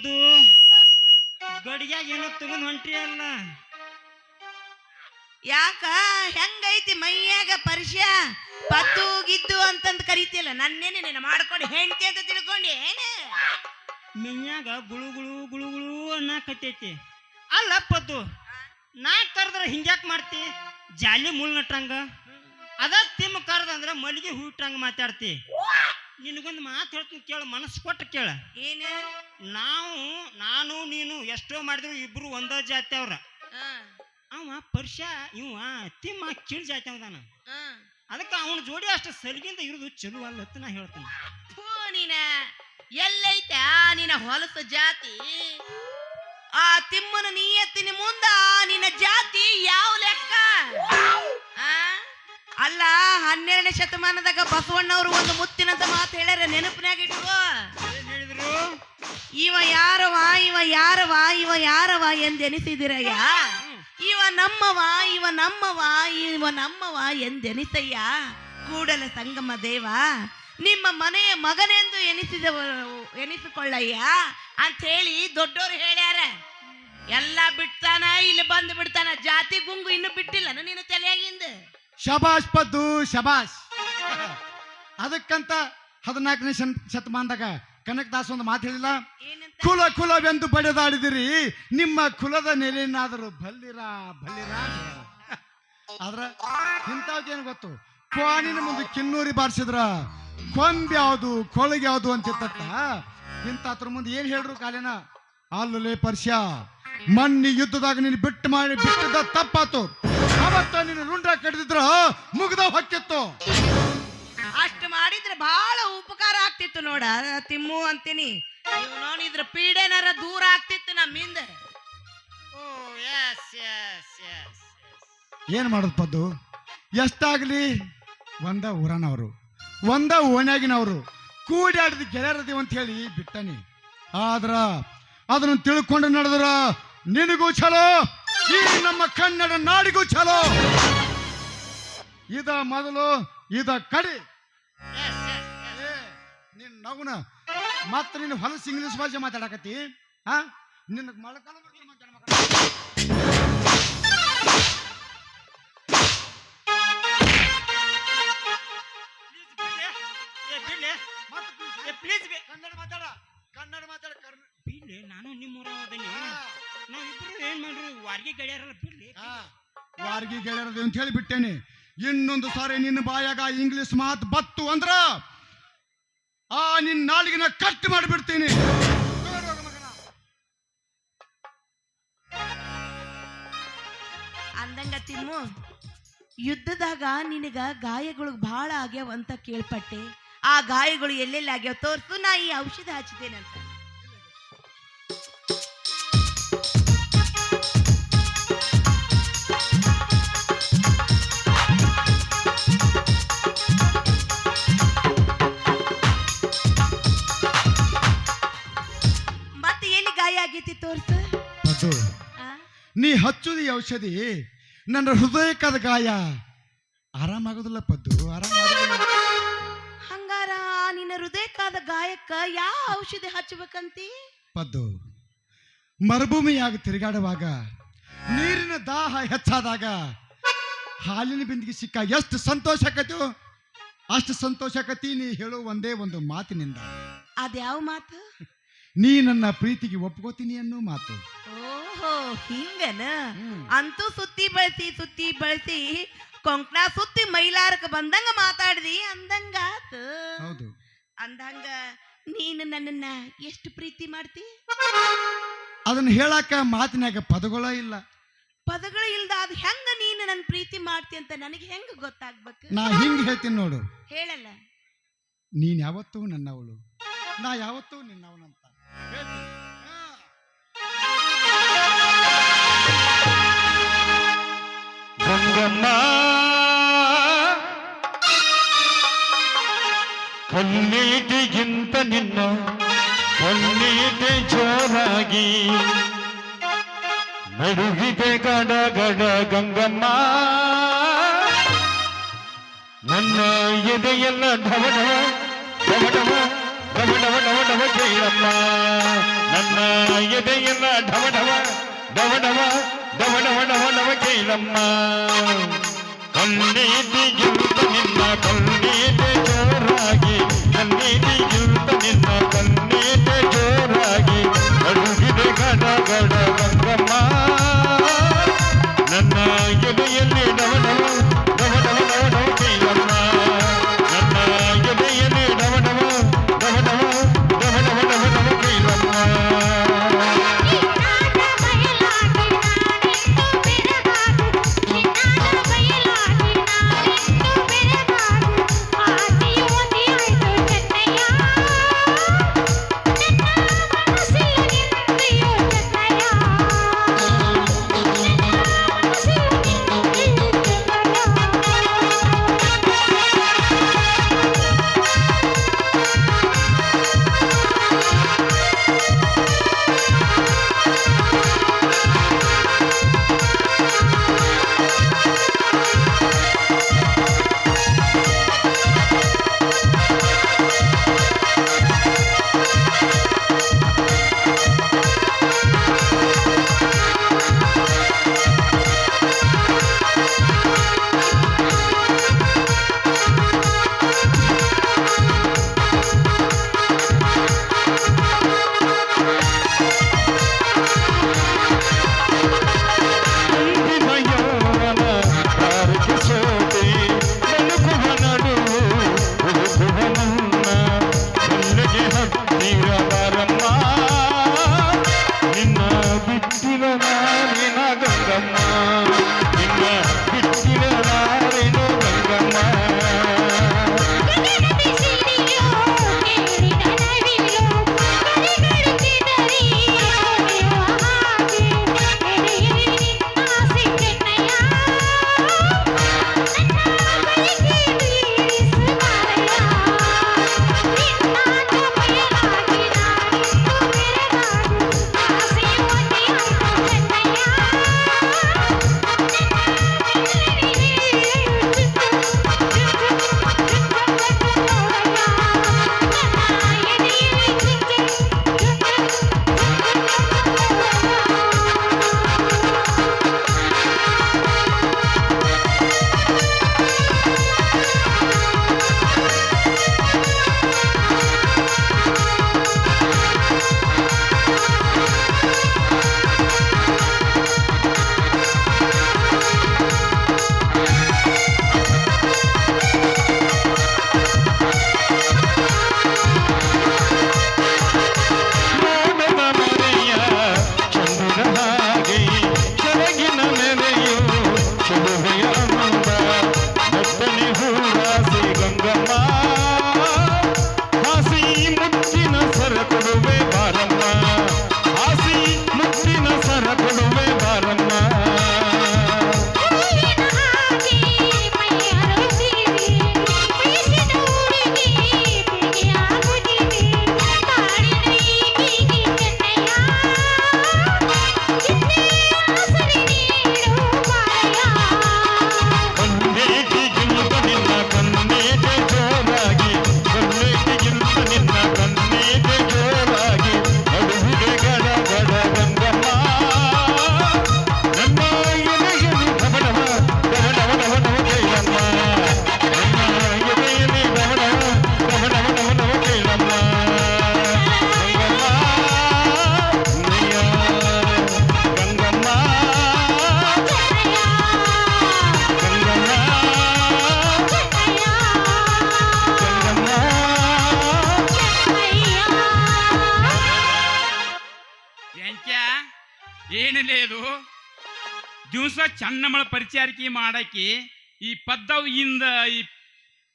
ಪದ್ದು ಗಡಿಯಾಗ ಏನೋ ತಗೊಂಡ್ ಹೊಂಟ್ರಿ ಅಲ್ಲ. ಯಾಕ ಹೆಂಗೈತಿ ಮೈಯಾಗ ಪರಿಚಯ ಪದ್ದು ಗಿದ್ದು ಅಂತಂದ್ ಕರಿತಿಯಲ್ಲ, ನನ್ನೇನೆ ನೀನು ಮಾಡ್ಕೊಂಡು ಹೆಂಡತಿ ಅಂತ ತಿಳ್ಕೊಂಡಿ ಏನ? ಮೈಯಾಗ ಗುಳು ಗುಳು ಗುಳು ಗುಳು ಅನ್ನಕತ್ತೈತಿ. ಅಲ್ಲ ಪದ್ದು, ನಾ ಕರೆದ್ರ ಹಿಂಗ್ಯಾಕ್ ಮಾಡ್ತಿ? ಜಾಲಿ ಮುಳ್ ನಟ್ರಂಗ ಅದ ತಿಮ್ಮ ಕರ್ದಂದ್ರ ಮಲ್ಲಿಗೆ ಹೂ ಇಟ್ಟಂಗ ಮಾತಾಡ್ತಿ. ನಿನಗೊಂದು ಮಾತು ಹೇಳ್ತೀನಿ ಕೇಳ, ಮನಸ್ಸು ಕೊಟ್ಟು ಕೇಳ. ಏನ? ನಾನು ನೀನು ಎಷ್ಟೋ ಮಾಡಿದ್ರು ಇಬ್ರು ಒಂದ ಜಾತಿ ಅವ್ರ. ಅವ ಪರ್ಷ ಇವ ತಿಮ್ಮ ಕೀಳ್ ಜಾತಿ ಅವದಾನ. ಅದಕ್ಕೆ ಅವನ ಜೋಡಿ ಅಷ್ಟು ಸಲಿಗಿಂದ ಇರುದು ಚಲೋ ಅಲ್ಲ ಅಂತ ನಾ ಹೇಳ್ತಾನೆ. ನೀನ ಎಲ್ಲೈತ ನಿನ್ನ ಹೊಲಸ ಜಾತಿ? ಆ ತಿಮ್ಮನ ನೀಯತ್ತಿನ ಮುಂದ ನಿನ್ನ ಜಾತಿ ಯಾವ ಲೆಕ್ಕ? ಅಲ್ಲ, 12ನೇ ಶತಮಾನದಾಗ ಬಸವಣ್ಣವ್ರು ಒಂದು ಮುತ್ತಿನಂತ ಮಾತು ಹೇಳ್ಯಾರ, ನೆನಪಿನಾಗ ಇಟ್ಕೋ. ಹೇಳಿದ್ರು, ಇವ ಯಾರವ ಇವ ಯಾರವ ಇವ ಯಾರವ ಎಂದೆನಿಸಿದಿರಯ್ಯ, ಇವ ನಮ್ಮವ ಇವ ನಮ್ಮವ ಇವ ನಮ್ಮವ ಎಂದೆನಿಸಯ್ಯ. ಕೂಡಲ ಸಂಗಮ ದೇವ ನಿಮ್ಮ ಮನೆಯ ಮಗನೆಂದು ಎನಿಸಿಕೊಳ್ಳಯ್ಯ ಅಂತ ಹೇಳಿ ದೊಡ್ಡೋರು ಹೇಳ್ಯಾರ. ಎಲ್ಲ ಬಿಡ್ತಾನ, ಇಲ್ಲಿ ಬಂದು ಬಿಡ್ತಾನ. ಜಾತಿ ಗುಂಗು ಇನ್ನು ಬಿಟ್ಟಿಲ್ಲ ನೀನು ತಲೆಯಾಗಿಂದ. ಶಬಾಷ್ ಪದ್ದು ಶಬಾಷ್. ಅದಕ್ಕಂತ 14ನೇ ಶತಮಾನದಾಗ ಕನಕದಾಸ ಒಂದು ಮಾತು ಹೇಳಿಲ್ಲ, ಕುಲ ಕುಲವೆಂದು ಬಡಿದಾಡಿದಿರಿ ನಿಮ್ಮ ಕುಲದ ನೆಲೆನಾದರೂ ಬಲ್ಲಿರ ಬಲ್ಲಿರ. ಆದ್ರ ಇಂಥವ್ಗೇನು ಗೊತ್ತು, ಕ್ವಾನಿನ ಮುಂದೆ ಕಿನ್ನೂರಿ ಬಾರಿಸಿದ್ರ ಕೊಂಬ್ ಯಾವುದು ಕೊಳಗೆ ಯಾವುದು ಅಂತಿತ್ತ. ಇಂಥದ್ರ ಮುಂದೆ ಏನ್ ಹೇಳ್ರು ಕಾಲಿನ ಅಲ್ಲೇ ಪರ್ಷ್ಯ, ಮಣ್ಣಿ ಯುದ್ಧದಾಗ ನೀನು ಬಿಟ್ಟದ ತಪ್ಪಾತು. ಅವತ್ತ ನೀನು ರುಂಡ ಕಡಿದಿದ್ರ ಮುಗ್ದ ಹೊಕ್ಕಿತ್ತು. ಅಷ್ಟು ಮಾಡಿದ್ರೆ ಬಹಳ ಉಪಕಾರ ಆಗ್ತಿತ್ತು ನೋಡ ತಿಮ್ಮು ಅಂತೀನಿ. ನೀವು ನೋಡಿದ್ರ ಪೀಡೆನಾರ ದೂರ ಆಗ್ತಿತ್ತು ನಮ್ಮಿಂದ. ಏನ್ ಮಾಡುದು ಪದ್ದು, ಎಷ್ಟಾಗ್ಲಿ ಒಂದ ಊರನವರು ಒಂದ ಓಣ್ಯಾಗಿನವರು ಕೂಡಾಡಿದ ಗೆಳೆಯರದಿ ಅಂತ ಹೇಳಿ ಬಿಟ್ಟನಿ. ಆದ್ರ ಅದನ್ನು ತಿಳ್ಕೊಂಡು ನಡೆದ್ರ ನಿನಗೂ ಚಲೋ, ಈ ನಮ್ಮ ಕನ್ನಡ ನಾಡಿಗೂ ಚಲೋ. ಇದ ಮೊದಲು ಇದ ಕಡಿ. ನಿನ್ ನಗುನ ಮತ್ತ ನೀನು ಹೊಲಸ ಇಂಗ್ಲಿಷ್ ಭಾಷೆ ಮಾತಾಡಕತ್ತಿ. ನಿನ್ನ ಮೊಳಕಾಲ ಕನ್ನಡ ಮಾತಾಡ. ಬಿಡ್ಲಿ, ನಾನು ನಿಮ್ಮೂರ ನಾವಿಬ್ರು ಏನ್ ಮಾಡ್ರಿ ವಾರ್ಗಿ ಗೆಳೆಯರಲ್ಲ. ಬಿಡ್ಲಿ, ವಾರ್ಗಿ ಗೆಳೆಯರದು ಅಂತ ಹೇಳಿ ಬಿಟ್ಟೇನೆ. ಇನ್ನೊಂದು ಸಾರಿ ನಿನ್ನ ಬಾಯಾಗ ಇಂಗ್ಲಿಷ್ ಮಾತು ಬತ್ತು ಅಂದ್ರ ಆ ನಿನ್ನ ನಾಲಿಗೆನ ಕಟ್ ಮಾಡಿಬಿಡ್ತೀನಿ. ಅಂದಂಗ ತಿಮ್ಮು, ಯುದ್ಧದಾಗ ನಿನಗ ಗಾಯಗಳು ಬಹಳ ಆಗ್ಯಾವ ಅಂತ ಕೇಳ್ಪಟ್ಟೆ. ಆ ಗಾಯಗಳು ಎಲ್ಲೆಲ್ಲಿ ಆಗ್ಯಾವ ತೋರ್ಸು, ನಾ ಈ ಔಷಧ ಹಚ್ಚಿದ್ದೇನಂತ. ಮತ್ತೆ ಎಲ್ಲಿ ಗಾಯ ಆಗೈತಿ ತೋರ್ಸು. ನೀ ಹಚ್ಚುದ ಔಷಧಿ ನನ್ನ ಹೃದಯಕ್ಕಾದ ಗಾಯ ಆರಾಮಾಗೋದಿಲ್ಲ ಪದ್ದು, ಆರಾಮಾಗೋದಿಲ್ಲ. ಹಂಗಾರ ನಿನ್ನ ಹೃದಯಕ್ಕಾದ ಗಾಯಕ್ಕ ಯಾವ ಔಷಧಿ ಹಚ್ಚಬೇಕಂತಿ? ಪದ್ದು, ಮರುಭೂಮಿಯಾಗ ತಿರುಗಾಡುವಾಗ ನೀರಿನ ದಾಹ ಹೆಚ್ಚಾದಾಗ ಹಾಲಿನ ಬಿಂದಿಗೆ ಸಿಕ್ಕ ಎಷ್ಟು ಸಂತೋಷ ಆಕೈತು, ಅಷ್ಟು ಸಂತೋಷ ಆಕತಿ ನೀ ಹೇಳೋ ಒಂದೇ ಒಂದು ಮಾತಿನಿಂದ. ಅದ್ಯಾವ ಮಾತು? ನೀ ನನ್ನ ಪ್ರೀತಿಗೆ ಒಪ್ಕೋತೀನಿ ಅನ್ನೋ ಮಾತು. ಓಹೋ, ಹಿಂಗನ? ಅಂತೂ ಸುತ್ತಿ ಬಳಸಿ ಕೊಂಕಣ ಸುತ್ತಿ ಮೈಲಾರಕ್ಕೆ ಬಂದಂಗ ಮಾತಾಡಿದಿ ಅಂದಂಗಾತು. ಹೌದು. ಅಂದಂಗ ನೀನು ನನ್ನನ್ನ ಎಷ್ಟು ಪ್ರೀತಿ ಮಾಡ್ತಿ? ಅದನ್ನ ಹೇಳಾಕ ಮಾತಿನಾಗ ಪದಗಳ ಇಲ್ಲ. ಪದಗಳು ಇಲ್ದ ಅದು ಹೆಂಗ ನೀನು ನನ್ನ ಪ್ರೀತಿ ಮಾಡ್ತಿ ಅಂತ ನನಗೆ ಹೆಂಗ ಗೊತ್ತಾಗ್ಬೇಕು? ನಾ ಹಿಂಗ್ ಹೇಳ್ತೀನಿ ನೋಡು. ಹೇಳಲ್ಲ. ನೀನ್ ಯಾವತ್ತೂ ನನ್ನವಳು, ನಾ ಯಾವತ್ತೂ ನಿನ್ನವನಂತ ಗಂಗಮ್ಮ ಕಣ್ಣೀಟಿಗಿಂತ ನಿನ್ನ ಕಣ್ಣೀಟೆ ಜೋರಾಗಿ ನಡುಗಿದೆ ಗಡ ಗಡ ಗಂಗಮ್ಮ, ನನ್ನ ಎದೆಯೆಲ್ಲ ಢವ ಢವ ಢವ ಢವ ಢವ ಢವ ಢವ ಢವ ಕೇಳಮ್ಮ, ನನ್ನ ಎದೆಯೆಲ್ಲ ಢವ ಢವ ಡವ ಡವ ಡವ ಡವ ಡವ ಡವ ಕೇಳಮ್ಮ ಕಣ್ಣೀಟಿಗಿಂತ ನಿನ್ನ ಕಣ್ಣೀಟೆ ಜೋರಾಗಿ ಕಣ್ಣೀಟಿಗಿಂತ ನಿನ್ನ ಕಣ್ಣೀಟೆ ಜೋರಾಗಿ ಅಡುಗಿದೆ ಗಡ ಗಡ ಗಂಗಮ್ಮ ನನ್ನ ಎದೆಯಲ್ಲಿ ಡವ ಡವ ಡವ ಡವ ಡವ ಡವ ಕೇಳಮ್ಮ ನನ್ನ ಎದೆಯಲ್ಲಿ ಡವ ಡವ ಡವ ಡವ ಡವ ಡವ ಡವ ಡವ ಕೇಳಮ್ಮ ಏನಿಲ್ಲ ಇದು ದಿವಸ ಚನ್ನಮ್ಮಳ ಪರಿಚಾರಿಕೆ ಮಾಡಕ್ಕೆ ಈ ಪದ್ದವಿಯಿಂದ ಈ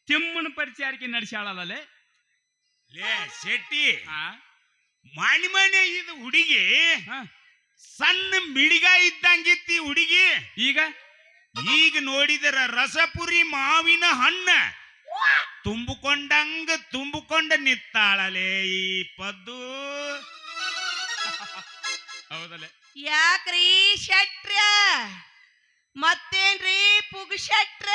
ತಿಮ್ಮನ ಪರಿಚಾರಿಕೆ ನಡೆಸಾಳಲ್ಲೇ ಲೇ ಶೆಟ್ಟಿ ಮನೆ ಇದು ಹುಡುಗಿ ಸಣ್ಣ ಮಿಡಿಗ ಇದ್ದಂಗಿತ್ತಿ ಹುಡುಗಿ ಈಗ ಈಗ ನೋಡಿದರ ರಸಪುರಿ ಮಾವಿನ ಹಣ್ಣ ತುಂಬಿಕೊಂಡ ನಿತ್ತಾಳಲೇ ಈ ಪದ್ದು. ಹೌದಲ್ಲೇ ಯಾಕ್ರಿ ಶೆಟ್ರ ಮತ್ತೇನ್ರಿ ಪುಗ್ಶೆಟ್ರ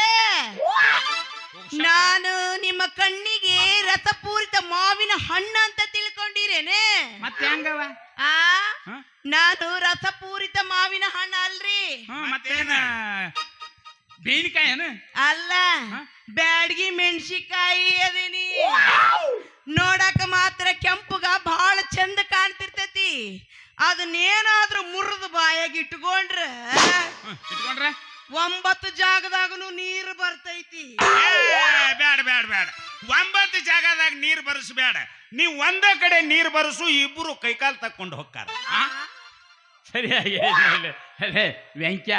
ನಾನು ನಿಮ್ಮ ಕಣ್ಣಿಗೆ ರಸಪೂರಿತ ಮಾವಿನ ಹಣ್ಣು ಅಂತ ತಿಳ್ಕೊಂಡಿರೇನೆ ಮತ್ತೆ ಹೆಂಗವ ಆ ನಾನು ರಸಪೂರಿತ ಮಾವಿನ ಹಣ್ಣು ಅಲ್ರಿ, ಮತ್ತೇನ ಬೇವಿನಕಾಯಿ ಏನು ಅಲ್ಲ ಹಾ? ಬ್ಯಾಡ್ಗಿ ಮೆಣಸಿಕಾಯಿ ಅದೀನಿ. ನೋಡಕ ಮಾತ್ರ ಕೆಂಪುಗ ಬಹಳ ಚಂದ ಕಾಣ್ತಿರ್ತೈತಿ. ಅದನ್ನೇನಾದ್ರೂ ಮುರಿದು ಬಾಯಾಗಿ ಇಟ್ಕೊಂಡ್ರ ಇಟ್ಕೊಂಡ್ರೆ 9 ಜಾಗದಾಗನು ನೀರು ಬರ್ತೈತಿ. ಬ್ಯಾಡ ಬ್ಯಾಡ ಬ್ಯಾಡ 9 ಜಾಗದಾಗ ನೀರ್ ಬರಸ್ಬೇಡ. ನೀವ್ ಒಂದ ಕಡೆ ನೀರ್ ಬರಸು, ಇಬ್ರು ಕೈಕಾಲ್ ತಕ್ಕೊಂಡು ಹೋಗ್ತಾರ. ಸರಿಯಾಗಿ ಅಲ್ಲೇ ವೆಂಕ್ಯ,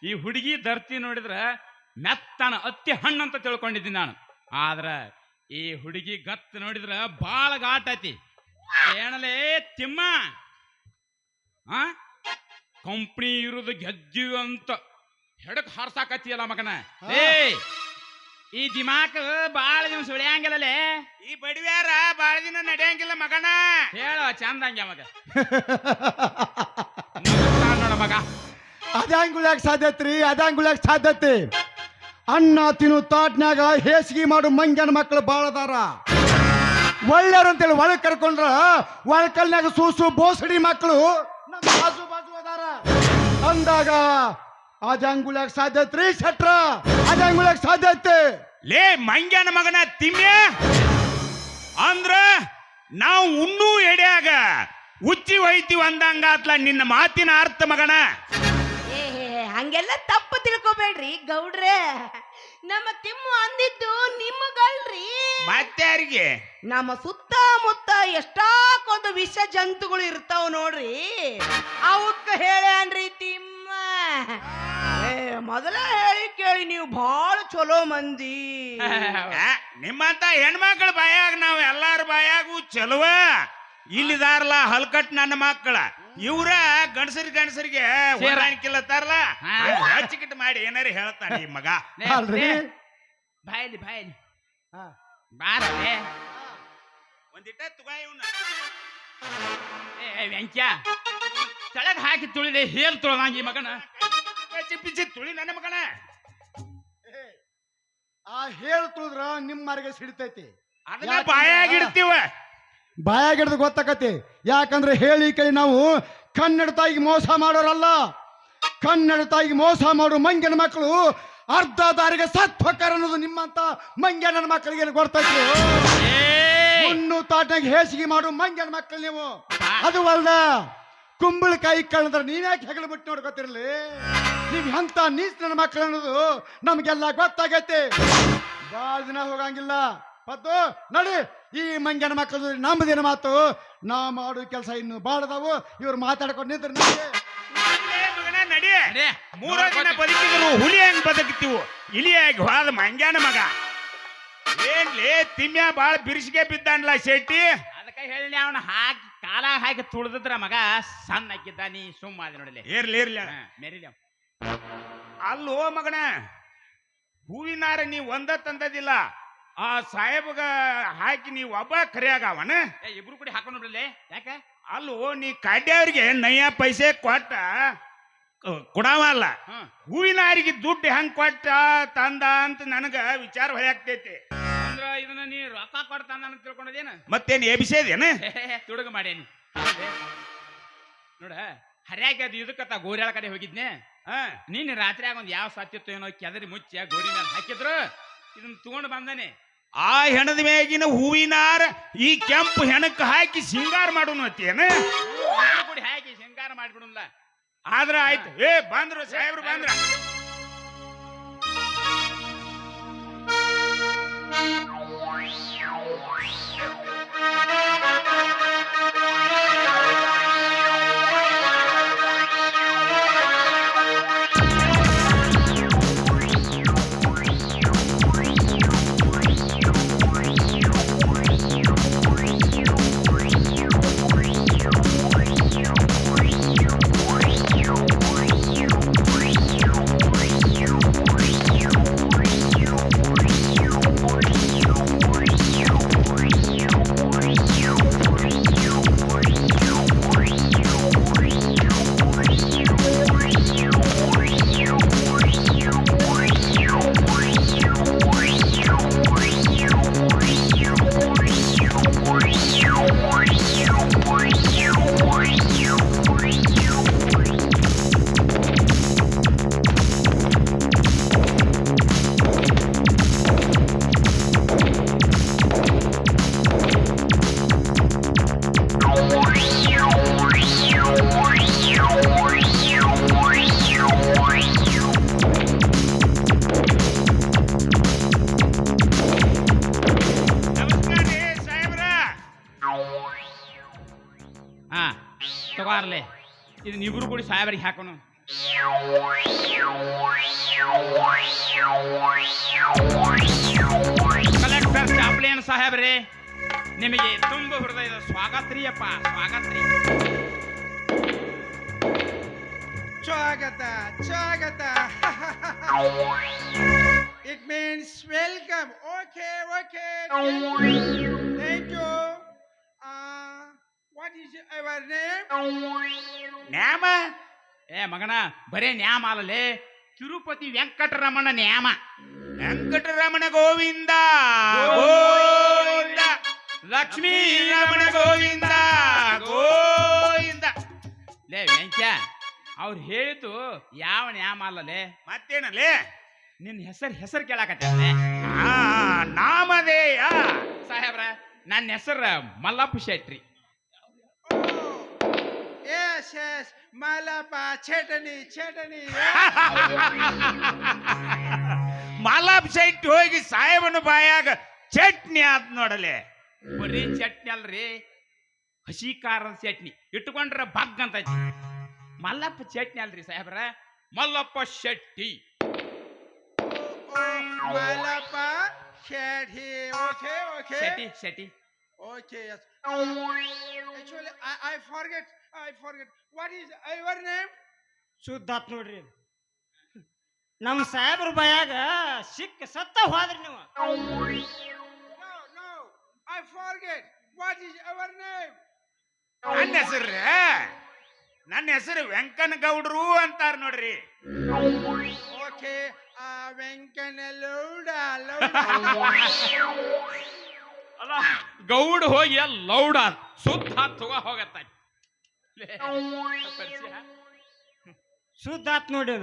ಈ ಹುಡುಗಿ ಧರ್ತಿ ನೋಡಿದ್ರ ಮೆತ್ತನ ಅತ್ತಿ ಹಣ್ಣು ಅಂತ ತಿಳ್ಕೊಂಡಿದ್ದೀನಿ ನಾನು. ಆದ್ರ ಈ ಹುಡುಗಿ ಗತ್ ನೋಡಿದ್ರ ಬಾಳ ಘಾಟ್ ಐತಿ. ಏನಲೇ ತಿಮ್ಮ, ಕಂಪ್ನಿ ಇರುದು ಗೆಜ್ಜು ಅಂತ ಹೆಡಕ್ ಹಾರ್ಸಾಕತ್ತಿಯಲ್ಲ ಮಗನ. ಏ ಈ ದಿಮಾಕ್ ಬಾಳ ದಿವಸ ಉಳಿಯಂಗಿಲ್ಲಲೇ. ಈ ಬಡಿವ್ಯಾರ ಬಾಳ ದಿನ ನಡೆಯಂಗಿಲ್ಲ ಮಗನ. ಹೇಳ ಚಂದಂಗೆ ಮಗ ನೋಡ ಮಗ. ಅದಂಗುಳ್ಯಾಕ ಸಾಧ್ಯತ್ರಿ, ಅದಂಗುಳ್ಯಾಕ ಸಾಧ್ಯತೆ. ಅನ್ನ ತಿನ್ನು ತಾಟ್ನ್ಯಾಗ ಹೇಸಿಗೆ ಮಾಡು ಮಂಗ್ಯನ ಮಕ್ಕಳು ಬಾಳ ಅದಾರ. ಒಳ್ಳೆಯವ್ರು ಅಂತೇಳಿ ಒಳಗ್ ಕರ್ಕೊಂಡ್ರ ಒಳಕಲ್ನ್ಯಾಗ ಸೂಸು ಬೋಸಡಿ ಮಕ್ಕಳು ನಮ್ಮ ಬಾಜು ಬಾಜು ಅದಾರ. ಅಂದಾಗ ಅದಂಗುಳ್ಯಾಕ ಸಾಧ್ಯತ್ರಿ ಶೆಟ್ರ, ಅದಂಗುಳ್ಯಾಕ ಸಾಧ್ಯತೆ. ಲೇ ಮಂಗ್ಯನ ಮಗನ ತಿಮ್ಯ, ಅಂದ್ರ ನಾವು ಉಣ್ಣು ಎಡ್ಯಾಗ ಉಚ್ಚಿ ಒಯ್ತೀವಿ ಅಂದಂಗಾತ್ಲ ನಿನ್ನ ಮಾತಿನ ಅರ್ಥ ಮಗನ. ಹಂಗೆಲ್ಲ ತಪ್ಪು ತಿಳ್ಕೊಬೇಡ್ರಿ ಗೌಡ್ರೆ. ನಮ್ಮ ತಿಮ್ಮು ಅಂದಿದ್ದು ನಿಮಗಲ್ರಿ, ಮತ್ತಾರಿಗೆ? ನಮ್ಮ ಸುತ್ತಮುತ್ತ ಎಷ್ಟಾಕೊಂದು ವಿಷ ಜಂತುಗಳು ಇರ್ತಾವ ನೋಡ್ರಿ, ಅವಕ್ಕ ಹೇಳ್ಯಾನ್ರಿ ತಿಮ್ಮ. ಮೊದಲ ಹೇಳಿ ಕೇಳಿ ನೀವು ಬಹಳ ಚಲೋ ಮಂದಿ. ನಿಮ್ಮಂತ ಹೆಣ್ಮಕ್ಳ ಬಾಯಾಗ ನಾವ್ ಎಲ್ಲಾರ ಬಾಯಾಗೂ ಚಲುವ. ಇಲ್ಲಿದಾರಲ್ಲ ಹಲ್ಕಟ್ ನನ್ನ ಮಕ್ಕಳ, ಇವ್ರ ಗಂಡಸರಿಗೆ ಹೊರಾಣಿಕಿಲ್ಲತ್ತಾರಲ್ಲ, ಹಚ್ಚಿಕಿಟ್ಟು ಮಾಡಿ ಏನಾರ ಹೇಳ್ತಾನೆ ಈ ಮಗ. ಅಲ್ರಿ ಬಾಯಲಿ ಬಾಯಲಿ ಹಾ. ಬಾರೇ ಒಂದಿಟ್ಟ ತುಗ ಇವ್ನ. ಏ ವೆಂಕ್ಯ, ಕೆಳಗ್ ಹಾಕಿ ತುಳಿದೆ ಹೇಲ್ ತುಳದಂಗ ಈ ಮಗನ. ಪಿಚ್ಚಿ ತುಳಿ ನನ್ನ ಮಗನ. ಆ ಹೇಳು ತುಳಿದ್ರ ನಿಮ್ಮ ಮಾರ್ಗ ಸಿಡ್ತೈತಿ. ಅದನ್ನ ಬಾಯಾಗಿಡ್ತೀವ. ಬಾಯಾಗಿಡ್ದು ಗೊತ್ತಾಕತಿ. ಯಾಕಂದ್ರೆ ಹೇಳಿ ಕೇಳಿ ನಾವು ಕನ್ನಡ ತಾಯಿಗೆ ಮೋಸ ಮಾಡೋರಲ್ಲ. ಕನ್ನಡ ತಾಯಿಗೆ ಮೋಸ ಮಾಡೋ ಮಂಗ್ಯನ ಮಕ್ಕಳು ಅರ್ಧ ದಾರಿಗೆ ಸತ್ ಹೊಕ್ಕಾರ ಅನ್ನೋದು ನಿಮ್ಮಂತ ಮಂಗ್ಯನ ಮಕ್ಕಳಿಗೆ ಗೊತ್ತೈತಿ. ಹುಣ್ಣು ತಾಟ್ನಾಗ ಹೇಸಿಗೆ ಮಾಡು ಮಂಗ್ಯನ ಮಕ್ಕಳು ನೀವು. ಅದು ಅಲ್ದ ಕುಂಬಳಕಾಯಿ ಕಳೆದ್ರೆ ನೀವ್ಯಾಕೆ ಹೆಗಲು ಬಿಟ್ಟು ನೋಡ್ಕೊತಿರ್ಲಿ. ನೀವ್ ಎಂತ ನೀಚ್ ನನ್ನ ಮಕ್ಕಳು ಅನ್ನೋದು ನಮ್ಗೆಲ್ಲ ಗೊತ್ತಾಗೈತಿ. ಬಾಳ ದಿನ ಹೋಗಂಗಿಲ್ಲ. ಪದ್ದು ನಡಿ, ಈ ಮಂಗ್ಯನ ಮಕ್ಕಳು ನಮ್ಮದೇನು ಮಾತು. ನಾ ಮಾಡೋ ಕೆಲಸ ಇನ್ನು ಬಾಳದಾವು. ಇವ್ರು ಮಾತಾಡ್ಕೊಂಡು ನಿಂತ್ರ ಮಗನ ನಡಿ. 3 ದಿನ ಬದುಕಿದ್ರು ಹುಲಿ ಹೆಂಗ್ ಬದುಕ್ತಿವು, ಇಲಿಯಾಗಿ ಹೋದ ಮಂಗ್ಯಾನ ಮಗ. ಏನ್ಲೇ ತಿಮ್ಯ ಬಾಳ ಬಿರ್ಸಿಗೆ ಬಿದ್ದಾನ್ಲ ಶೆಟ್ಟಿ. ಅದಕ್ಕೆ ಹೇಳಿ ಅವನ ಹಾಕಿ ಕಾಲ ಹಾಕಿ ತುಳಿದ್ರ ಮಗ ಸಣ್ಣ ಹಾಕಿದ್ದ. ನೀ ಸುಮ್ಮ ಅದ ನೋಡಲಿ. ಇರ್ಲಿ ಮೆರಿಲ ಅಲ್ಲೋ ಮಗನ, ಹೂವಿನಾರ ನೀ ಒಂದ ತಂದದಿಲ್ಲ. ಆ ಸಾಹೇಬಗ ಹಾಕಿ ನೀ ಒಬ್ಬ ಕರಿಯಾಗವನ. ಇಬ್ರು ಕೂಡಿ ಹಾಕೊಂಡು ಬಿಡಲಿ. ಯಾಕ ಅಲ್ಲೋ ನೀ ಕಾಡ್ಯವ್ರಿಗೆ ನಯ್ಯ ಪೈಸೆ ಕೊಟ್ಟ ಕೊಡವಲ್ಲ, ಹೂವಿನಾರಿಗೆ ದುಡ್ಡು ಹೆಂಗ್ ಕೊಟ್ಟ ತಂದ ಅಂತ ನನಗ ವಿಚಾರ ಹೊಳೆಯಾಗ್ತೈತಿ. ಅಂದ್ರ ಇದನ್ನ ನೀ ರೊಕ್ಕ ಕೊಡ್ತಾನ ಅಂತ ತಿಳ್ಕೊಂಡದೇನ? ಮತ್ತೇನ್ ಎಬಿಸೇದೇನ? ತುಡುಗ ಮಾಡೇನಿ ನೋಡ. ಹರ್ಯಾಗ ಅದು ಇದಕ್ಕತ್ತ ಗೋರ್ಯಾಳ ಕಡೆ ಹೋಗಿದ್ನೆ. ನೀನ್ ರಾತ್ರಿ ಆಗ ಒಂದ್ ಯಾವ ಸತ್ತಿತ್ತು ಏನೋ ಕೆದರಿ ಮುಚ್ಚ ಗೋರಿ ಮೇಲೆ ಹಾಕಿದ್ರು. ಇದನ್ನ ತಗೊಂಡು ಬಂದಾನೆ. ಆ ಹೆಣದ ಮೇಗಿನ ಹೂವಿನಾರ ಈ ಕೆಂಪು ಹೆಣಕ್ಕೆ ಹಾಕಿ ಸಿಂಗಾರ ಮಾಡೋನು ಅತ್ತೇನ? ಕೂಡಿ ಹಾಕಿ ಶೃಂಗಾರ ಮಾಡ್ಬಿಡಲ್ಲ. ಆದ್ರ ಆಯ್ತು. ಬಂದ್ರು ಸಾಹೇಬ್ರು ಬಂದ್ರ. ಹಾ ತಗೋರ್ಲೆ ಇದನ್ನ ಇಬ್ರು ಕೂಡಿ ಸಾಹೇಬರಿಗೆ ಹಾಕೋಣ. ಕಲೆಕ್ಟರ್ ಚಾಪ್ಲೇನ್ ಸಾಹೇಬ್ರೆ, ನಿಮಗೆ ತುಂಬ ಹೃದಯದ ಸ್ವಾಗತ ರೀ ಅಪ್ಪ, ಸ್ವಾಗತ ರೀ. ಸ್ವಾಗತ ಸ್ವಾಗತ. It means welcome. Okay, okay. Thank you. What is your name? ನ್ಯಾಮ ಏ ಮಗನ, ಬರೇ ನ್ಯಾಮ ಅಲ್ಲಲೇ, ತಿರುಪತಿ ವೆಂಕಟರಮಣ ನ್ಯಾಮ. ವೆಂಕಟರಮಣ ಗೋವಿಂದ ಗೋವಿಂದ, ಲಕ್ಷ್ಮೀ ರಮಣ ಗೋವಿಂದ ಗೋವಿಂದ. ಲೇ ವೆಂಕ್ಯ, ಅವ್ರು ಹೇಳಿದ್ದು ಯಾವ ನ್ಯಾಮ ಅಲ್ಲಲೇ, ಮತ್ತೇನಲ್ಲೇ ನಿನ್ನ ಹೆಸರು ಕೇಳಾಕತ್ತೆ. ನಾಮಧೇಯ ಸಾಹೇಬ್ರ, ನನ್ನ ಹೆಸರು Mallappa Shetty. Yes, yes. Malapa Chetani, Chetani. ಮಲಾಬ್ Shetty ಹೋಗಿ ಸಾಹೇಬನ ಬಾಯಾಗ ಚಟ್ನಿ ಆತ್ ನೋಡಲೆ. ಬರೀ ಚಟ್ನಿ ಅಲ್ರಿ, ಹಸಿ ಖಾರದ ಚಟ್ನಿ ಇಟ್ಕೊಂಡ್ರೆ ಬಗ್ ಅಂತ ಐತಿ. ಮಲ್ಲಪ್ಪ ಚಟ್ನಿ ಅಲ್ರಿ ಸಾಹೇಬ್ರ, Mallappa Shetty. Malapa Chetty. Okay, okay. Shetty Shetty. Okay, yes. Actually, I forget. What is your name? ಶುದ್ಧಾತ್ ನೋಡ್ರಿ. ನಮ್ಮ ಸಾಹೇಬ್ರ ಬಾಯಾಗ ಸಿಕ್ಕ ಸತ್ತ ಹೋದ್ರಿ ನೀವು. No. I forget. What is your name? ನನ್ನ ಹೆಸರು ವೆಂಕನಗೌಡ್ರು ಅಂತಾರ ನೋಡ್ರಿ. Okay, Venkanelauda. ಅಲ್ಲ, ಗೌಡ್ ಹೋಗಿ ಲೌಡ ಸುತ್ತ ತಗೋ ಹೋಗತ್ತ. ಶುದ್ಧಾತ್ ನೋಡಿ.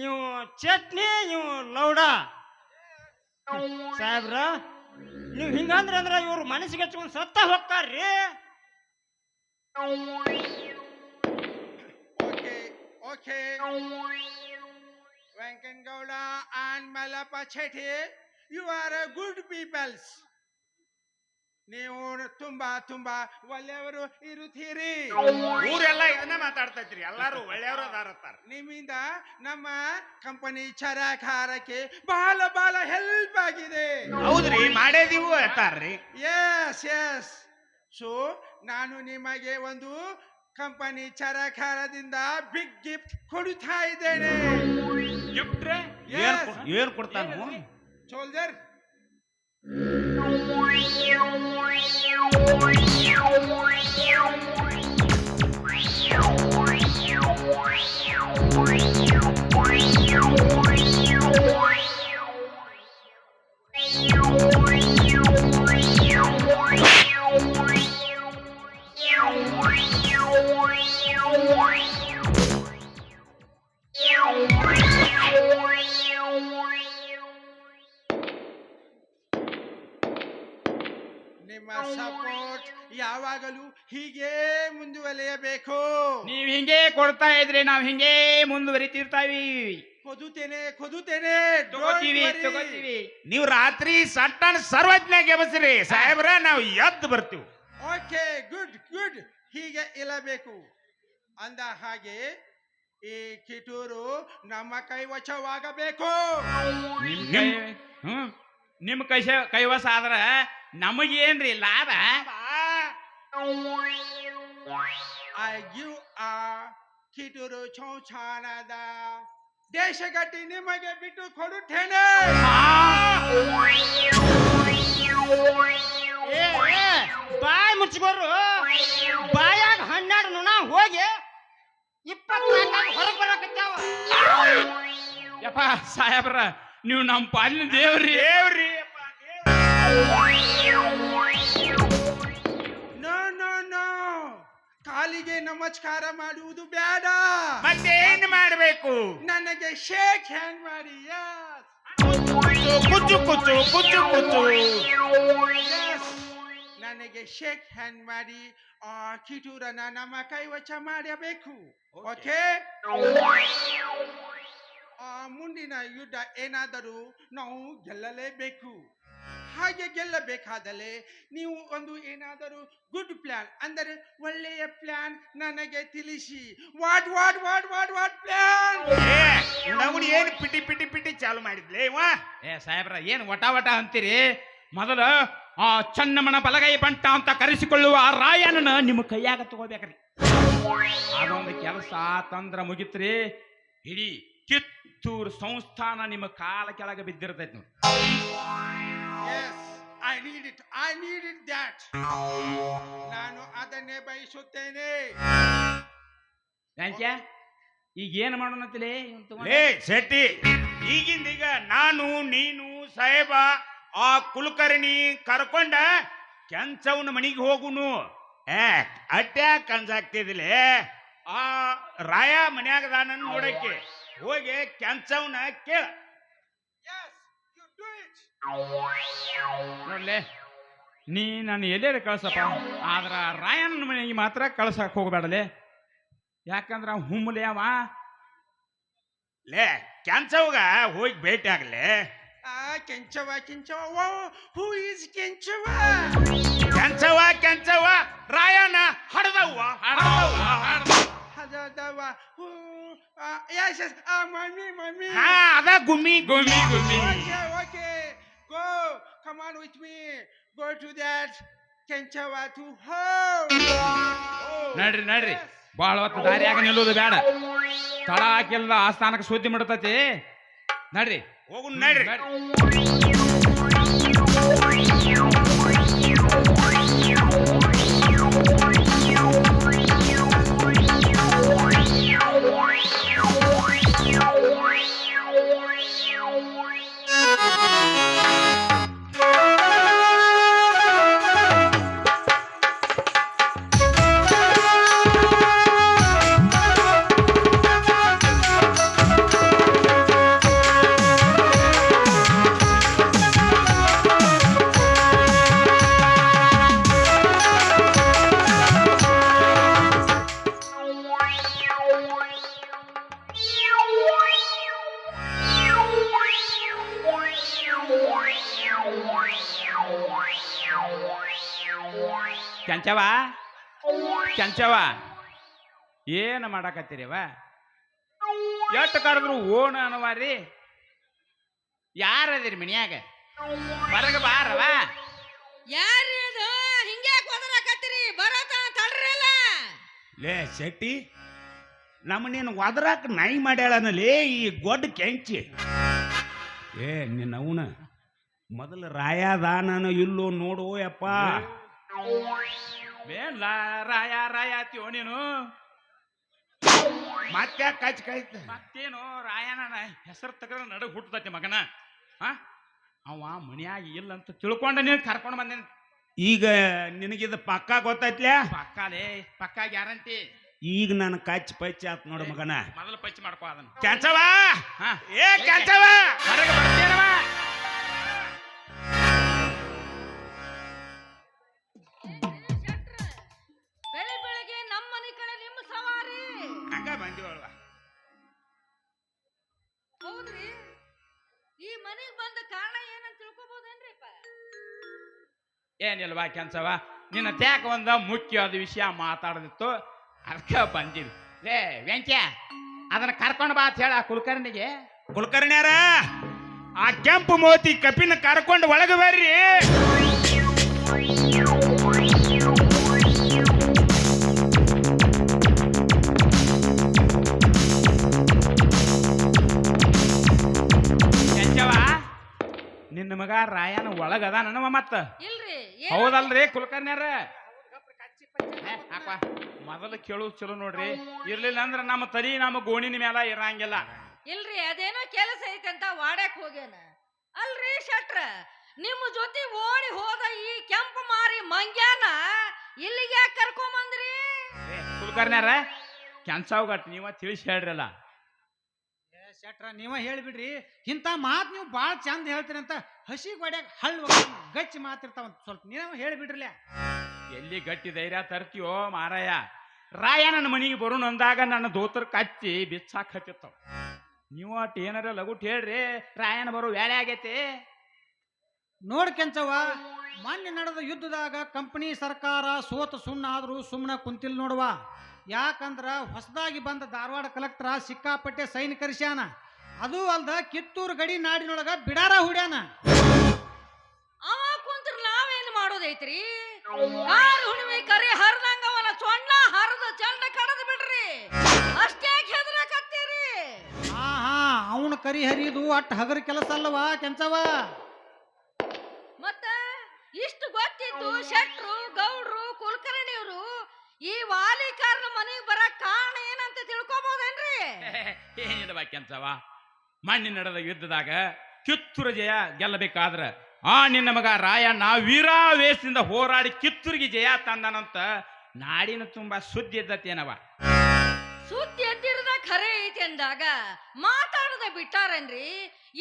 ಇವು ಚಟ್ನಿ, ಇವು ಲೌಡ. ಸಾಹೇಬ್ರ, ನೀವು ಹಿಂಗಂದ್ರ ಇವ್ರು ಮನಸ್ಸಿಗೆ ಹಚ್ಕೊಂಡು ಸತ್ತ ಹೋಗ್ತಾರ್ರಿ. Okay. Venkangauda and Malapa Chetty, you are a good peoples. ನೀವು ತುಂಬಾ ಒಳ್ಳೆಯವರು ಇರುತ್ತೀರಿ. ಊರೆಲ್ಲ ಇದನ್ನ ಮಾತಾಡ್ತೈತ್ರಿ, ಎಲ್ಲಾರು ಒಳ್ಳೆಯವರು ಅದಾರತ್ತಾರ. ನಿಮ್ಮಿಂದ ನಮ್ಮ ಕಂಪನಿ ಚರಕಾರಕ್ಕೆ ಬಹಳ ಹೆಲ್ಪ್ ಆಗಿದೆ. ಹೌದ್ರಿ, ಮಾಡೇದಿವು ಅಂತಾರ್ರಿ. ಎಸ್. ಸೊ ನಾನು ನಿಮಗೆ ಒಂದು ಕಂಪನಿ ಚರಕಾರದಿಂದ ಬಿಗ್ ಗಿಫ್ಟ್ ಕೊಡುತ್ತಾ ಇದ್ದೇನೆ. ಗಿಫ್ಟ್ ಏನ್ ಕೊಡ್ತಾನು? ಸೋಲ್ಜರ್, ನಿಮ್ಮ ಸಪೋರ್ಟ್ ಯಾವಾಗಲೂ ಹೀಗೆ ಮುಂದುವರಿಯಬೇಕು. ನೀವ್ ಹಿಂಗೆ ಕೊಡ್ತಾ ಇದ್ರಿ, ನಾವ್ ಹಿಂಗೆ ಮುಂದುವರಿತಿರ್ತಾವಿ. ಕೊದುತ್ತೇನೆ. ತಗೋತೀವಿ. ನೀವು ರಾತ್ರಿ ಸಟ್ಟನ್ ಸರ್ವಜ್ಞಾಗ ಎಬಸ್ರಿ ಸಾಹೇಬ್ರ, ನಾವು ಎದ್ದು ಬರ್ತೀವಿ. Okay, good. ಹೀಗೆ ಇರಬೇಕು. ಅಂದ ಹಾಗೆ ಈ ಕಿಟೂರು ನಮ್ಮ ಕೈವಶವಾಗಬೇಕು. ನಿಮ್ ಕೈವಸ ಆದ್ರ ನಮಗೇನ್ರಿ ಲಾಭ? ಐ ಗಿವ್ ಆ ಕಿಟೂರು ಚೌಚಾನದ ದೇಶಗಟ್ಟಿ ನಿಮಗೆ ಬಿಟ್ಟು ಕೊಡುತ್ತೇನೆ. ಬಾಯ್ ಮುಚ್ಚಿಗೋರು, ಬಾಯಾಗ 12 ನುಣ ಹೋಗಿ 24 ಹೊರಗೆ ಬರಕತ್ತಾವ. ಯಪ್ಪ ಸಾಹೇಬ್ರ, ನೀವು ನಮ್ಮ ಪಾಲಿನ ದೇವ್ರಿ. ನೋ, ಕಾಲಿಗೆ ನಮಸ್ಕಾರ ಮಾಡುವುದು ಬೇಡ. ಮತ್ತೇನ್ ಮಾಡ್ಬೇಕು? ನನಗೆ ಶೇಕ್ ಹ್ಯಾಂಡ್ ಮಾಡಿ. ಕುಚ್ಚು. Yes. ನನಗೆ ಶೇಕ್ ಹ್ಯಾಂಡ್ ಮಾಡಿ ಆ ಕಿಟೂರನ್ನ ನಮ್ಮ ಕೈವಶ ಮಾಡಬೇಕು. ಓಕೆ, ಮುಂದಿನ ಯುದ್ಧ ಏನಾದರೂ ನಾವು ಗೆಲ್ಲಲೇಬೇಕು. ಹಾಗೆ ಗೆಲ್ಲಬೇಕಾದಲ್ಲಿ ನೀವು ಒಂದು ಏನಾದರೂ ಗುಡ್ ಪ್ಲಾನ್ ಅಂದರೆ ಒಳ್ಳೆಯ ಪ್ಲಾನ್ ನನಗೆ ತಿಳಿಸಿ. What what what what what plan? ನಾವು ಏನು ಪಿಟಿ ಪಿಟಿ ಪಿಟಿ ಚಾಲು ಮಾಡಿದ್ಲೇ ಇವ? ಸಾಹೇಬ್ರ ಏನು ವಟ ವಟ ಅಂತೀರಿ? ಮೊದಲು ಆ ಚನ್ನಮ್ಮನ ಬಲಗೈ ಬಂಟ ಅಂತ ಕರೆಸಿಕೊಳ್ಳುವ ಆ ರಾಯನನ್ನ ನಿಮ್ಮ ಕೈಯಾಗ ತಗೋಬೇಕ್ರಿ. ಅದೊಂದು ಕೆಲಸ ತಂದ್ರ ಮುಗಿತ್ರಿ, ಇಡೀ ಕಿತ್ತೂರು ಸಂಸ್ಥಾನ ನಿಮ್ಮ ಕಾಲ ಕೆಳಗೆ ಬಿದ್ದಿರ್ತೈತಿ ನೋಡಿ. Yes, I need it. I needed that. ನಾನು ಅದನ್ನೇ ಬಯಸುತ್ತೇನೆ. ಯಾಕೆ ಈಗ ಏನು ಮಾಡೋಣ ಅಂತಿಲೇ? ಲೇ ಶೆಟ್ಟಿ, ಈಗಿಂದೀಗ ನಾನು ನೀನು ಸಾಹೇಬ ಆ ಕುಲಕರ್ಣಿ ಕರ್ಕೊಂಡ ಕೆಂಚವನ ಮನಿಗೆ ಹೋಗುನು. ಅಟ್ಯಾಕ್ ಅನ್ಸಾಗ್ತಿದಿಲೆ ಆ ರಾಯ ಮನ್ಯಾಗದಾನ ನೋಡಕ್ಕೆ ಹೋಗಿ ಕೆಂಚವನ ಕೇಳ. Yes, you do it. ನೋಡ್ಲೆ, ನೀ ನಾನು ಎಲ್ಲೇರಿ ಕಳ್ಸಪ್ಪ, ಆದ್ರ ರಾಯನ ಮನೆಗೆ ಮಾತ್ರ ಕಳ್ಸಕ್ ಹೋಗ್ಬೇಡಲೆ. ಯಾಕಂದ್ರ ಹುಮ್ಮಲೆ ಅವ. ಲೇ ಕೆಂಚವ್ಗ ಹೋಗಿ ಭೇಟಿ ಆಗ್ಲೆ. ಕೆಂಚವ ಕೆಂಚವ. Who is Kenchava? ಕೆಂಚವ ರಾಯನ ಹಡದವ್ವ. ಹದವ. ಹೂ yes yes. ಮಮ್ಮಿ. ಹಾ ಅದ ಗುಮ್ಮಿ. Okay, okay. Go. Come on with me. Go to that Kenchawa to home. ನಡ್ರಿ ಬಾಳ ಹೊತ್ತು ದಾರಿಯಾಗ ನಿಲ್ಲೋದು ಬೇಡ. ತಡ ಹಾಕಿಲ್ಲ ಆ ಸ್ಥಾನಕ್ಕೆ ಸುದ್ದಿ ಮಾಡ್ತತಿ. ನಡ್ರಿ ಹೋಗು ನಡ್ರಿ. ಕೆಂಚವ ಏನ ಮಾಡಾಕತ್ತೀರಿವ? ಎಷ್ಟು ಕರೆದ್ರು ಓಣ ಅನ್ನವಾರಿ. ಯಾರದಿರಿ ಮನ್ಯಾಗ? ಹೊರಗ ಬಾರವ. ಯಾರಿದು ಹಿಂಗ್ಯಾಕ್ ಒದರಾಕತ್ತೀರಿ? ಬರತ ತಡ್ರಲ್ಲ. ಲೇ ಶೆಟ್ಟಿ, ನಮ್ಮನೇನು ಒದರಾಕ ನಾಯಿ ಮಾಡ್ಯಾಳನಲ್ಲಿ ಈ ಗೊಡ್ಡ ಕೆಂಚಿ. ನಿನ್ನ ಅವನ ಮೊದಲು ರಾಯದಾನನು ಇಲ್ಲೋ ನೋಡು ಯಪ್ಪ. ಬೇಡ ರಾಯ ಅತ್ತೀವೋ ನೀನು? ಮತ್ತೆ ಕಚ್ ಮತ್ತೇನು ರಾಯನ ಹೆಸರು ತಗದ ನಡಗ್ ಹುಟ್ಟತೈತಿ ಮಗನ. ಅವ ಮನ್ಯಾಗ ಇಲ್ಲ ಅಂತ ತಿಳ್ಕೊಂಡ ನೀನು ಕರ್ಕೊಂಡು ಬಂದೇನೆ. ಈಗ ನಿನಗಿದ ಪಕ್ಕಾ ಗೊತ್ತೈತ್ಲೆ? ಪಕ್ಕಾ ಗ್ಯಾರಂಟಿ. ಈಗ ನಾನು ಕಚ್ ಪಚ್ಚ ಆತ್ ನೋಡು ಮಗನ. ಮೊದಲು ಪಚ್ಚ ಮಾಡ್ಕೋ ಅದನ್ನ. ಕೆಂಚವ, ಕೆಂಚವ ಹೊರಗೆ ಬರ್ತೀನವ. ಬೆಳಿಗ್ಗೆ ನಮ್ಮ ಮನೆ ಕಡೆ ನಿಮ್ಮ ಸವಾರಿ. ಹಂಗ ಬಂದಿವಲ್ವ? ಹೌದ್ರಿ, ಈ ಮನೆಗೆ ಬಂದ ಕಾರಣ ಏನಂತ ತಿಳ್ಕೊಬಹುದೇನ್ರಿಪ್ಪ? ಏನಿಲ್ವಾ ಕೆಂಚವ, ನಿನ್ನ ತ್ಯಾಕ ಒಂದ ಮುಖ್ಯವಾದ ವಿಷಯ ಮಾತಾಡದಿತ್ತು, ಅದಕ್ಕೆ ಬಂದಿವಿ. ಲೇ ವೆಂಕ್ಯ, ಅದನ್ನ ಕರ್ಕೊಂಡು ಬಾ ಅಂತ ಹೇಳ ಕುಲಕರ್ಣಿಗೆ. ಕುಲಕರ್ಣ್ಯಾರ, ಆ ಕೆಂಪು ಮೋತಿ ಕಪಿನ ಕರ್ಕೊಂಡು ಒಳಗೆ ಬರ್ರಿ. ಕೆಂಚವ, ನಿನ್ನ ಮಗ ರಾಯನ ಒಳಗದ ನನವ ಮತ್ತ? ಇಲ್ರಿ. ಹೌದಲ್ರಿ ಕುಲಕರ್ಣ್ಯಾರ? ಮೊದಲು ಕೇಳುದು ಚಲೋ ನೋಡ್ರಿ. ಇರ್ಲಿಲ್ಲ ಅಂದ್ರ ನಮ್ಮ ತಲಿ ನಮ್ಮ ಗೋಣಿನ ಮೇಲ ಇರಂಗಿಲ್ಲ. ಇಲ್ರಿ, ಅದೇನೋ ಕೆಲಸ ಐತಂತ ವಾಡ್ಯಾಕ್ ಹೋಗ್ಯಾನ. ಅಲ್ರಿ ಶೆಟ್ರ, ನಿಮ್ಮ ಜೊತೆ ಓಡಿ ಹೋದ ಈ ಕೆಂಪು ಮಾರಿ ಮಂಗ್ಯಾನ ಇಲ್ಲಿಗೆ ಯಾಕೆ ಕರ್ಕೊಂಬಂದ್ರಿ? ಕುಲಕರ್ಣ್ಯಾರ, ಕೆಂಚಾವ್ಗಟ್ ನೀವ ತಿಳಿಸಿ ಹೇಳ್ರಲ್ಲ. ಶೆಟ್ರ ನೀವ ಹೇಳಿಬಿಡ್ರಿ, ಇಂಥ ಮಾತು ನೀವು ಭಾಳ ಚಂದ ಹೇಳ್ತೀರಿ ಅಂತ ಹಸಿ ಗೋಡ್ಯಾಗ ಹಳ್ಳ ಗಚ್ಚಿ ಮಾತಿರ್ತಾವಂತ ಸ್ವಲ್ಪ ನೀವ ಹೇಳಿಬಿಡ್ರಲ್ಲ. ಎಲ್ಲಿ ಗಟ್ಟಿ ಧೈರ್ಯ ತರ್ತೀಯೋ ಮಾರಾಯ? ರಾಯ ನನ್ನ ಮನೆಗೆ ಬರೋಣ ಅಂದಾಗ ನನ್ನ ದೋತ್ರ ಕಚ್ಚಿ ಬಿಚ್ಚಾಕ್ ಹತ್ತಿರ್ತಾವ. ನೀವು ಅಟ್ ಏನಾರ ಲಗುಟ್ ಹೇಳ್ರಿ, ರಾಯನ ಬರೋ ವ್ಯಾಳೆ ಆಗೈತಿ. ನೋಡ್ ಕೆಂಚವ್ವ, ಮೊನ್ನೆ ನಡೆದ ಯುದ್ಧದಾಗ ಕಂಪನಿ ಸರ್ಕಾರ ಸೋತ ಸುಣ್ಣ ಆದ್ರೂ ಸುಮ್ಮನೆ ಕುಂತಿಲ್ ನೋಡುವ. ಯಾಕಂದ್ರ ಹೊಸದಾಗಿ ಬಂದ ಧಾರವಾಡ ಕಲೆಕ್ಟರ್ ಸಿಕ್ಕಾಪಟ್ಟೆ ಸೈನಿಕರಿಸ್ಯಾನ. ಅದು ಅಲ್ದ ಕಿತ್ತೂರು ಗಡಿ ನಾಡಿನೊಳಗ ಬಿಡಾರ ಹುಡ್ಯಾನ. ಅವ ಕುಂತ್ರ ನಾವೇನ್ ಮಾಡೋದೈತ್ರಿ? ಕಾರ್ ಹುಣ್ಣಿಮೆ ಕರಿ ಹರಿದಂಗ ಅವನ ಸೊಣ್ಣ ಹರಿದ ಚಂಡ ಕಡದ್ ಬಿಡ್ರಿ. ಅಷ್ಟೇ ಹೆದರಕತ್ತೀರಿ. ಹಾ ಅವನ ಕರಿ ಹರಿದು ಅಟ್ ಹಗರ ಕೆಲಸ ಅಲ್ಲವಾ ಕೆಂಚವ್ವ. ಮತ್ತ ಇಷ್ಟು ಗೊತ್ತಿದ್ದು ಶೆಟ್ರು ಗೌಡ್ರು ಕುಲಕರ್ಣಿಯವರು ಈ ವಾಲಿಕಾರನ ಮನೆಗೆ ಬರಕ್ ಕಾರಣ ಏನಂತ ತಿಳ್ಕೊಬಹುದೇನ್ರಿ? ಏನಿಲ್ಲ ಕೆಂಚವ, ಮಣ್ಣಿ ನಡೆದ ಯುದ್ಧದಾಗ ಕಿತ್ತೂರು ಜಯ ಗೆಲ್ಲಬೇಕಾದ್ರ ಆ ನಿನ್ನ ಮಗ ರಾಯಣ್ಣ ವೀರಾವೇಶದಿಂದ ಹೋರಾಡಿ ಕಿತ್ತೂರಿಗೆ ಜಯ ತಂದನಂತ ನಾಡಿನ ತುಂಬಾ ಸುದ್ದಿ ಇದ್ದತೇನವ. ಸುದ್ದಿ ಎದ್ದಿರದ ಖರೆ ಐತಿ ಅಂದಾಗ ಮಾತಾಡದ ಬಿಟ್ಟಾರನ್ರಿ.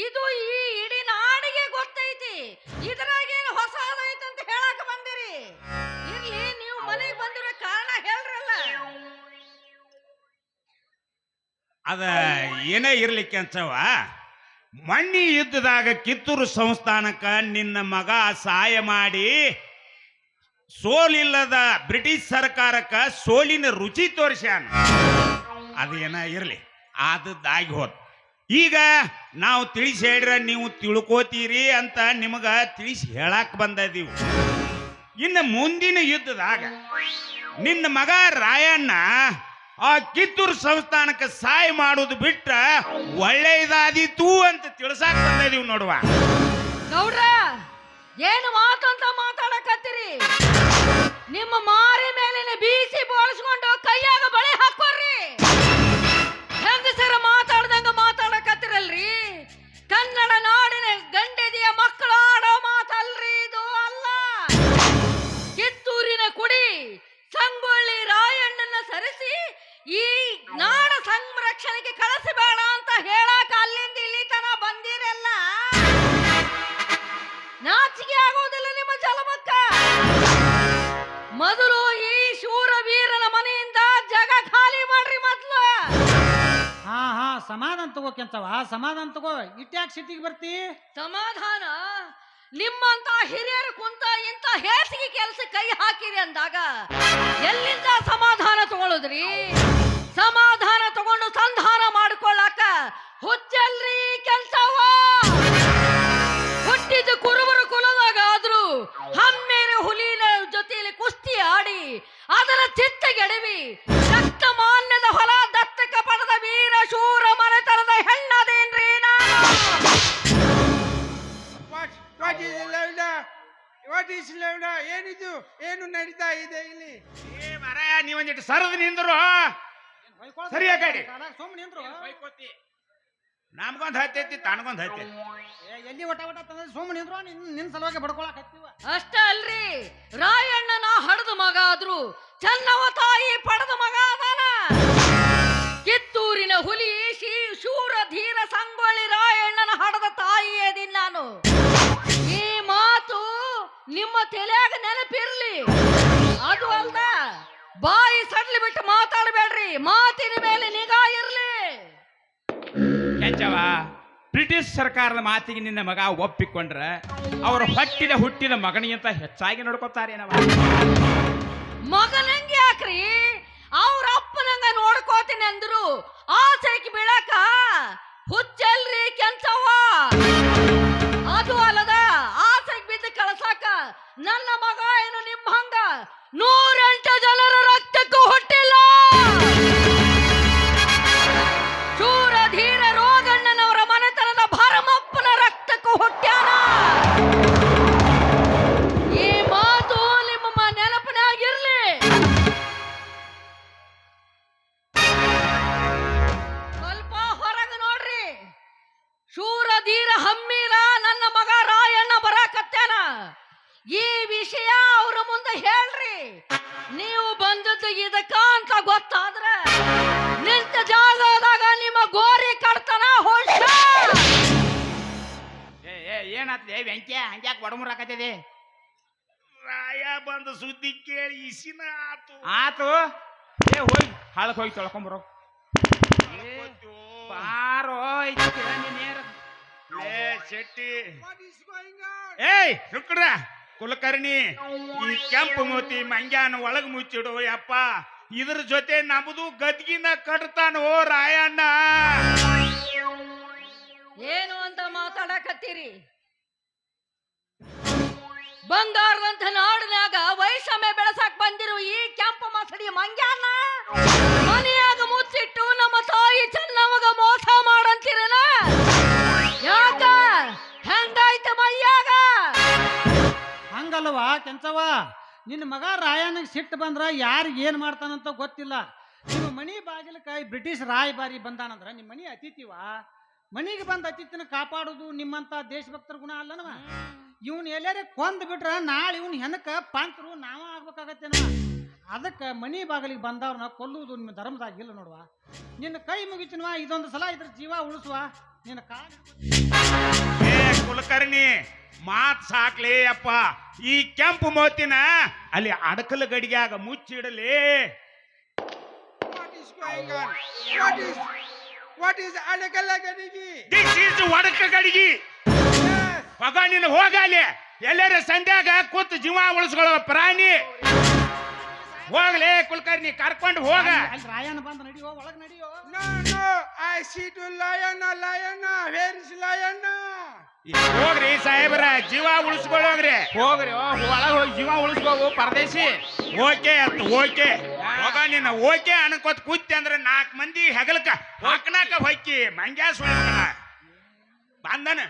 ಇದು ಈ ಇಡೀ ನಾಡಿಗೆ ಗೊತ್ತೈತಿ. ಇದ್ರಾಗೇನು ಹೊಸದೈತಿ ಅಂತ ಹೇಳಕ್ ಬಂದಿರಿ? ಇರ್ಲಿ, ನೀವು ಮನೆಗೆ ಬಂದಿರೋ ಕಾರಣ ಹೇಳ್ರಲ್ಲ. ಅದ ಏನೇ ಇರ್ಲಿ ಕೆಂಚವ್ವ, ಮಣ್ಣಿ ಯುದ್ಧದಾಗ ಕಿತ್ತೂರು ಸಂಸ್ಥಾನಕ್ಕ ನಿನ್ನ ಮಗ ಸಹಾಯ ಮಾಡಿ ಸೋಲಿಲ್ಲದ ಬ್ರಿಟಿಷ್ ಸರ್ಕಾರಕ್ಕ ಸೋಲಿನ ರುಚಿ ತೋರಿಸ್ಯಾನ. ಅದೇನ ಇರ್ಲಿ, ಆದದ್ದಾಗಿ ಹೋದ್. ಈಗ ನಾವು ತಿಳಿಸಿ ಹೇಳ್ರ ನೀವು ತಿಳ್ಕೋತೀರಿ ಅಂತ ನಿಮಗ ತಿಳಿಸಿ ಹೇಳಕ್ ಬಂದದೀವಿ. ಇನ್ನು ಮುಂದಿನ ಯುದ್ಧದಾಗ ನಿನ್ನ ಮಗ ರಾಯಣ್ಣ ಆ ಕಿತ್ತೂರು ಸಂಸ್ಥಾನಕ್ಕೆ ಸಹಾಯ ಮಾಡೋದು ಬಿಟ್ಟ ಒಳ್ಳೆಯದಾದೀತು ಅಂತ ತಿಳ್ಸಾಕ್ ಬಂದಿದೀವಿ ನೋಡುವ. ಗೌಡ್ರ, ಏನು ಮಾತಂತ ಮಾತಾಡಕತ್ತೀರಿ? ನಿಮ್ಮ ಮಾರಿ ಮೇಲಿನ ಬೀಸಿ ಬೋಳಿಸ್ಕೊಂಡು ಕೈಯಾಗ ಬಳೆ ಹಾಕೋರ್ರಿ. ಹೆಂಗಸರ ಮಾತಾಡ್ದಂಗ ಮಾತಾಡಕತ್ತಿರಲ್ರಿ. ಕನ್ನಡ ನಾಡಿನ ಗಂಡೆದಿಯ ಮಕ್ಕಳು ಆಡೋ ಮಾತಲ್ರಿ ಇದು. ಅಲ್ಲ, ಕಿತ್ತೂರಿನ ಕುಡಿ ಸಂಗೊಳ್ಳಿ ರಾಯಣ್ಣನ ಸರಿಸಿ ಈ ನಾಡ ಸಂರಕ್ಷಣೆಗೆ ಕಳಿಸಬೇಡ ಅಂತ ಹೇಳಾಕ ಅಲ್ಲಿಂದ ಇಲ್ಲಿ ತನ ಬಂದಿರಲ್ಲ. ನಾಚಿಕೆ ಆಗೋದಿಲ್ಲ ನಿಮ್ಮ ಜಲಮಕ್ಕ? ಮೊದಲು ಈ ಶೂರ ವೀರನ ಮನೆಯಿಂದ ಜಾಗ ಖಾಲಿ ಮಾಡ್ರಿ ಮೊದ್ಲು. ಹಾ ಸಮಾಧಾನ ತಗೋ ಕೆಂಚವ್ವ, ಸಮಾಧಾನ ತಗೋ. ಇಟ್ಯಾಕ್ ಸಿಟಿಗೆ ಬರ್ತಿ? ಸಮಾಧಾನ? ನಿಮ್ಮಂತ ಹಿರಿಯರು ಕುಂತ ಇಂತ ಹೇಸಿಗೆ ಕೆಲಸ ಕೈ ಹಾಕಿರಿ ಅಂದಾಗ ಎಲ್ಲಿಂದ ಸಮಾಧಾನ ತಗೊಳ್ಳೋದ್ರಿ? ಸಮಾಧಾನ ತಗೊಂಡು ಸಂಧಾನ ಮಾಡ್ಕೊಳ್ಳಾಕ ಹುಚ್ಚಲ್ರಿ ಕೆಲ್ಸವ. ಹುಟ್ಟಿದ ಕುರುಬರು ಕುಲದಾಗ ಆದ್ರೂ ಹಮ್ಮೇರೆ ಹುಲಿನ ಜೊತೆಯಲ್ಲಿ ಕುಸ್ತಿ ಆಡಿ ಅದರ ಚಿತ್ತಗೆಡವಿ ರಕ್ತ ಮಾನ್ಯದ ಹೊಲ ದತ್ತಕ ಪಡೆದ ವೀರ ಶೂರ ಮನೆತನದ ಹೆಣ್ಣದೇನ್ರಿ ನಾನು. ವಾಟ್ ಈಸ್ ಲವ್ಡಾ? ಏನಿದು? ಏನು ನಡೀತಾ ಇದೆ ಇಲ್ಲಿ? ನೀವೊಂದಿಟ್ಟು ಸರದ್ ನಿಂದ್ರು ಸರಿಯಾ ಗಾಡಿ ಸುಮ್ಮನೆ ನಿಂದ್ರು. ನಮ್ಗೊಂದ್ ಹತ್ತೈತಿ, ತನಗೊಂದ್ ಹತ್ತೈತಿ. ಎಲ್ಲಿ ಒಟ ತಂದ್ರೆ ಸುಮ್ಮನೆ ನಿಂದ್ರು. ನಿನ್ ಸಲುವಾಗಿ ಬಡ್ಕೊಳಕ್ ಹತ್ತಿವ. ಅಷ್ಟ ಅಲ್ರಿ, ರಾಯಣ್ಣನ ಹಡದ ಮಗ ಆದ್ರು ಚೆನ್ನವ ತಾಯಿ ಪಡೆದ ಮಗ ಅದಾನ. ಕಿತ್ತೂರಿನ ಹುಲಿ ಶೂರ ಧೀರ ಸಂಗೊಳ್ಳಿ ರಾಯಣ್ಣನ ಹಡದ ತಾಯಿ ಅದೀನಿ ನಾನು. ಈ ಮಾತು ನಿಮ್ಮ ತಲೆಯಾಗ ನೆನಪಿರ್ಲಿ. ಅದು ಅಲ್ದ ಬಾಯಿ ಸಡ್ಲಿ ಬಿಟ್ಟು ಮಾತಾಡಬೇಡ್ರಿ. ಮಾತಿನ ಮೇಲೆ ನಿಗಾ ಇರ್ಲಿ. ಕೆಂಚವ, ಬ್ರಿಟಿಷ್ ಸರ್ಕಾರದ ಮಾತಿಗೆ ನಿನ್ನ ಮಗ ಒಪ್ಪಿಕೊಂಡ್ರ ಅವರ ಹುಟ್ಟಿದ ಮಗನಿಗಿಂತ ಹೆಚ್ಚಾಗಿ ನೋಡ್ಕೋತಾರೇನವ? ಮಗನಂಗೆ ಯಾಕ್ರಿ? ಅವ್ರ ಅಪ್ಪನಂಗ ನೋಡ್ಕೋತೀನಿ ಅಂದ್ರು ಆಸೆಗೆ ಬೀಳಕ ಹುಚ್ಚಲ್ರಿ ಕೆಂಚವ್ವ. ಅದು ಅಲ್ಲದ ಆಸೆಗೆ ಬಿದ್ದು ಕಳಸಾಕ ನನ್ನ ಮಗ ಏನು ನಿಮ್ಮ ಹಂಗ 108 ಜನರ ರಕ್ತಕ್ಕೂ ಹುಟ್ಟಿಲ್ಲ. ಶೂರ ಧೀರ ರೋಗಣ್ಣನವರ ಮನೆತನದ ಭರಮಪ್ಪನ ರಕ್ತಕ್ಕೂ ಹುಟ್ಟ್ಯಾನ. ಈ ಮಾತು ನಿಮ್ಮ ನೆನಪಿನಾಗಿರ್ಲಿ. ಸ್ವಲ್ಪ ಹೊರಗೆ ನೋಡ್ರಿ. ಶೂರ ಧೀರ ಹಮ್ಮೀರ ನನ್ನ ಮಗ ರಾಯಣ್ಣ ಬರಾಕತ್ತಾನ. ಈ ವಿಷಯ ಅವ್ರ ಮುಂದೆ ಹೇಳ್ರಿ. ನೀವು ಬಂದದ್ದು ಇದಕ್ಕ ಅಂತ ಗೊತ್ತಾದ್ರ ನಿಂತ ಜಾಗದಾಗ ನಿಮ್ಮ ಗೋರಿ ಕಡ್ತನ ಹೋಶ. ಏನಾಗ್ತದೆ ವೆಂಕ್ಯ? ಹಂಗ್ಯಾಕೆ ಬಡಮುರಾಕತ್ತಿದೆ? ರಾಯ ಬಂದ ಸುದ್ದಿ ಕೇಳಿ ಇಸಿನ ಆತು. ಹೋಗಿ ಹಾಳಕ್ ಹೋಗಿ ತೊಳ್ಕೊಂಬರೋ. ಬಾರೋ ಲೇ Shetty What is going on? ಏಯ್ ಶುಕ್ರ ಕುಲಕರ್ಣಿ ಈ ಕೆಂಪು ಮೋತಿ ಮಂಗ್ಯಾನ ಒಳಗ್ ಮುಚ್ಚಿಡು ಯಪ್ಪ ಇದ್ರ ಜೊತೆ ನಮ್ದು ಗದ್ಗಿನ ಕಟ್ತಾನೋ ರಾಯಣ್ಣ. ಏನು ಅಂತ ಮಾತಾಡಕತ್ತೀರಿ? ಬಂಗಾರದಂತ ನಾಡಿನಾಗ ವೈಷಮ್ಯ ಬೆಳಸಾಕ್ ಬಂದಿರು ಈ ಕೆಂಪು ಮಸಡಿ ಮಂಗ್ಯಾನ ಮನೆಯಾಗ ಮುಚ್ಚಿಟ್ಟು ನಮ್ಮ ತಾಯಿ ಚೆನ್ನವಾಗ ಮೋಸ ಮಾಡಂತೀರನ? ಯಾಕ ಹೆಂಗಾಯ್ತ ಮೈಯಾಗ? ಹಂಗಲ್ವಾ ಕೆಂಚವ, ನಿನ್ನ ಮಗ ರಾಯನಿಗೆ ಸಿಟ್ಟು ಬಂದ್ರ ಯಾರಿಗೆ ಏನ್ ಮಾಡ್ತಾನಂತ ಗೊತ್ತಿಲ್ಲ. ನಿಮ್ಮ ಮನಿ ಬಾಗಿಲಕ್ಕ ಬ್ರಿಟಿಷ್ ರಾಯಭಾರಿ ಬಂದಾನಂದ್ರ ನಿಮ್ಮ ಮನಿ ಅತಿಥಿವ. ಮನಿಗೆ ಬಂದ ಅತಿಥಿನ ಕಾಪಾಡುದು ನಿಮ್ಮಂತ ದೇಶಭಕ್ತರ ಗುಣ ಅಲ್ಲನವ. ಇವನ್ ಎಲ್ಲಾರೆ ಕೊಂದ್ ಬಿಟ್ರ ನಾಳೆ ಇವನ್ ಹೆನಕ ಪಾಂತರು ನಾವ ಆಗ್ಬೇಕಾಗತ್ತೇನವ. ಅದಕ್ಕ ಮನಿ ಬಾಗಿಲಿಗೆ ಬಂದವ್ರನ್ನ ಕೊಲ್ಲುವುದು ನಿಮ್ಮ ಧರ್ಮದಾಗಿಲ್ಲ ನೋಡುವ. ನಿನ್ನ ಕೈ ಮುಗಿಚಿನವ, ಇದೊಂದು ಸಲ ಇದ್ರ ಜೀವ ಉಳಿಸುವ. ನಿನ್ನ ಕಾಲ ಏ ಕುಲಕರ್ಣಿ ಮಾತ್ ಸಾಕ್ಲೇ ಅಪ್ಪ. ಈ ಕೆಂಪು ಮೋತಿನ ಅಲ್ಲಿ ಅಡಕಲ ಗಡಿಗ್ಯಾಗ ಮುಚ್ಚಿಡಲಿ. What is going on? What is ಅಡಕಲಗಡಿಗೆ? ದಿಸ್ ಈಸ್ ಒಡಕ ಗಡಿಗಿ. Yes. ಹೋಗ ನೀನು ಹೋಗಲಿ. ಎಲ್ಲರ ಸಂಧ್ಯಾಗ ಕೂತ್ ಜೀವ ಉಳಿಸ್ಕೊಳ್ಳೋ ಪ್ರಾಣಿ. ಹೋಗ್ಲೇ ಕುಲಕರ್ಣಿ ಕರ್ಕೊಂಡು ಹೋಗ. ಅಲ್ಲಿ ರಾಯನ ಬಂದ ನಡಿಯೋ, ಒಳಗ್ ನಡಿಯೋ. No, I see to lion. Where is lion? ಹೋಗ್ರಿ ಸಾಹೇಬ್ರ, ಜೀವ ಉಳಿಸ್ಕೊಳ್ಳೋಗ್ರಿ. ಹೋಗ್ರಿ ಒಳಗೆ ಹೋಗಿ ಜೀವ ಉಳಿಸ್ಕೋಗು ಪರದೇಶಿ. ಓಕೆ ಅತ್ ಓಕೆ. ಹೋಗ ನೀನು ಓಕೆ ಅನ್ಕೋತ್ ಕೂತಿ ಅಂದ್ರೆ 4 ಮಂದಿ ಹೆಗಲ್ಕ ಹಾಕನಾಕ ಹೊಕ್ಕಿ ಮಂಗ್ಯಾ ಸುಳ್ಳ ಬಂದನ.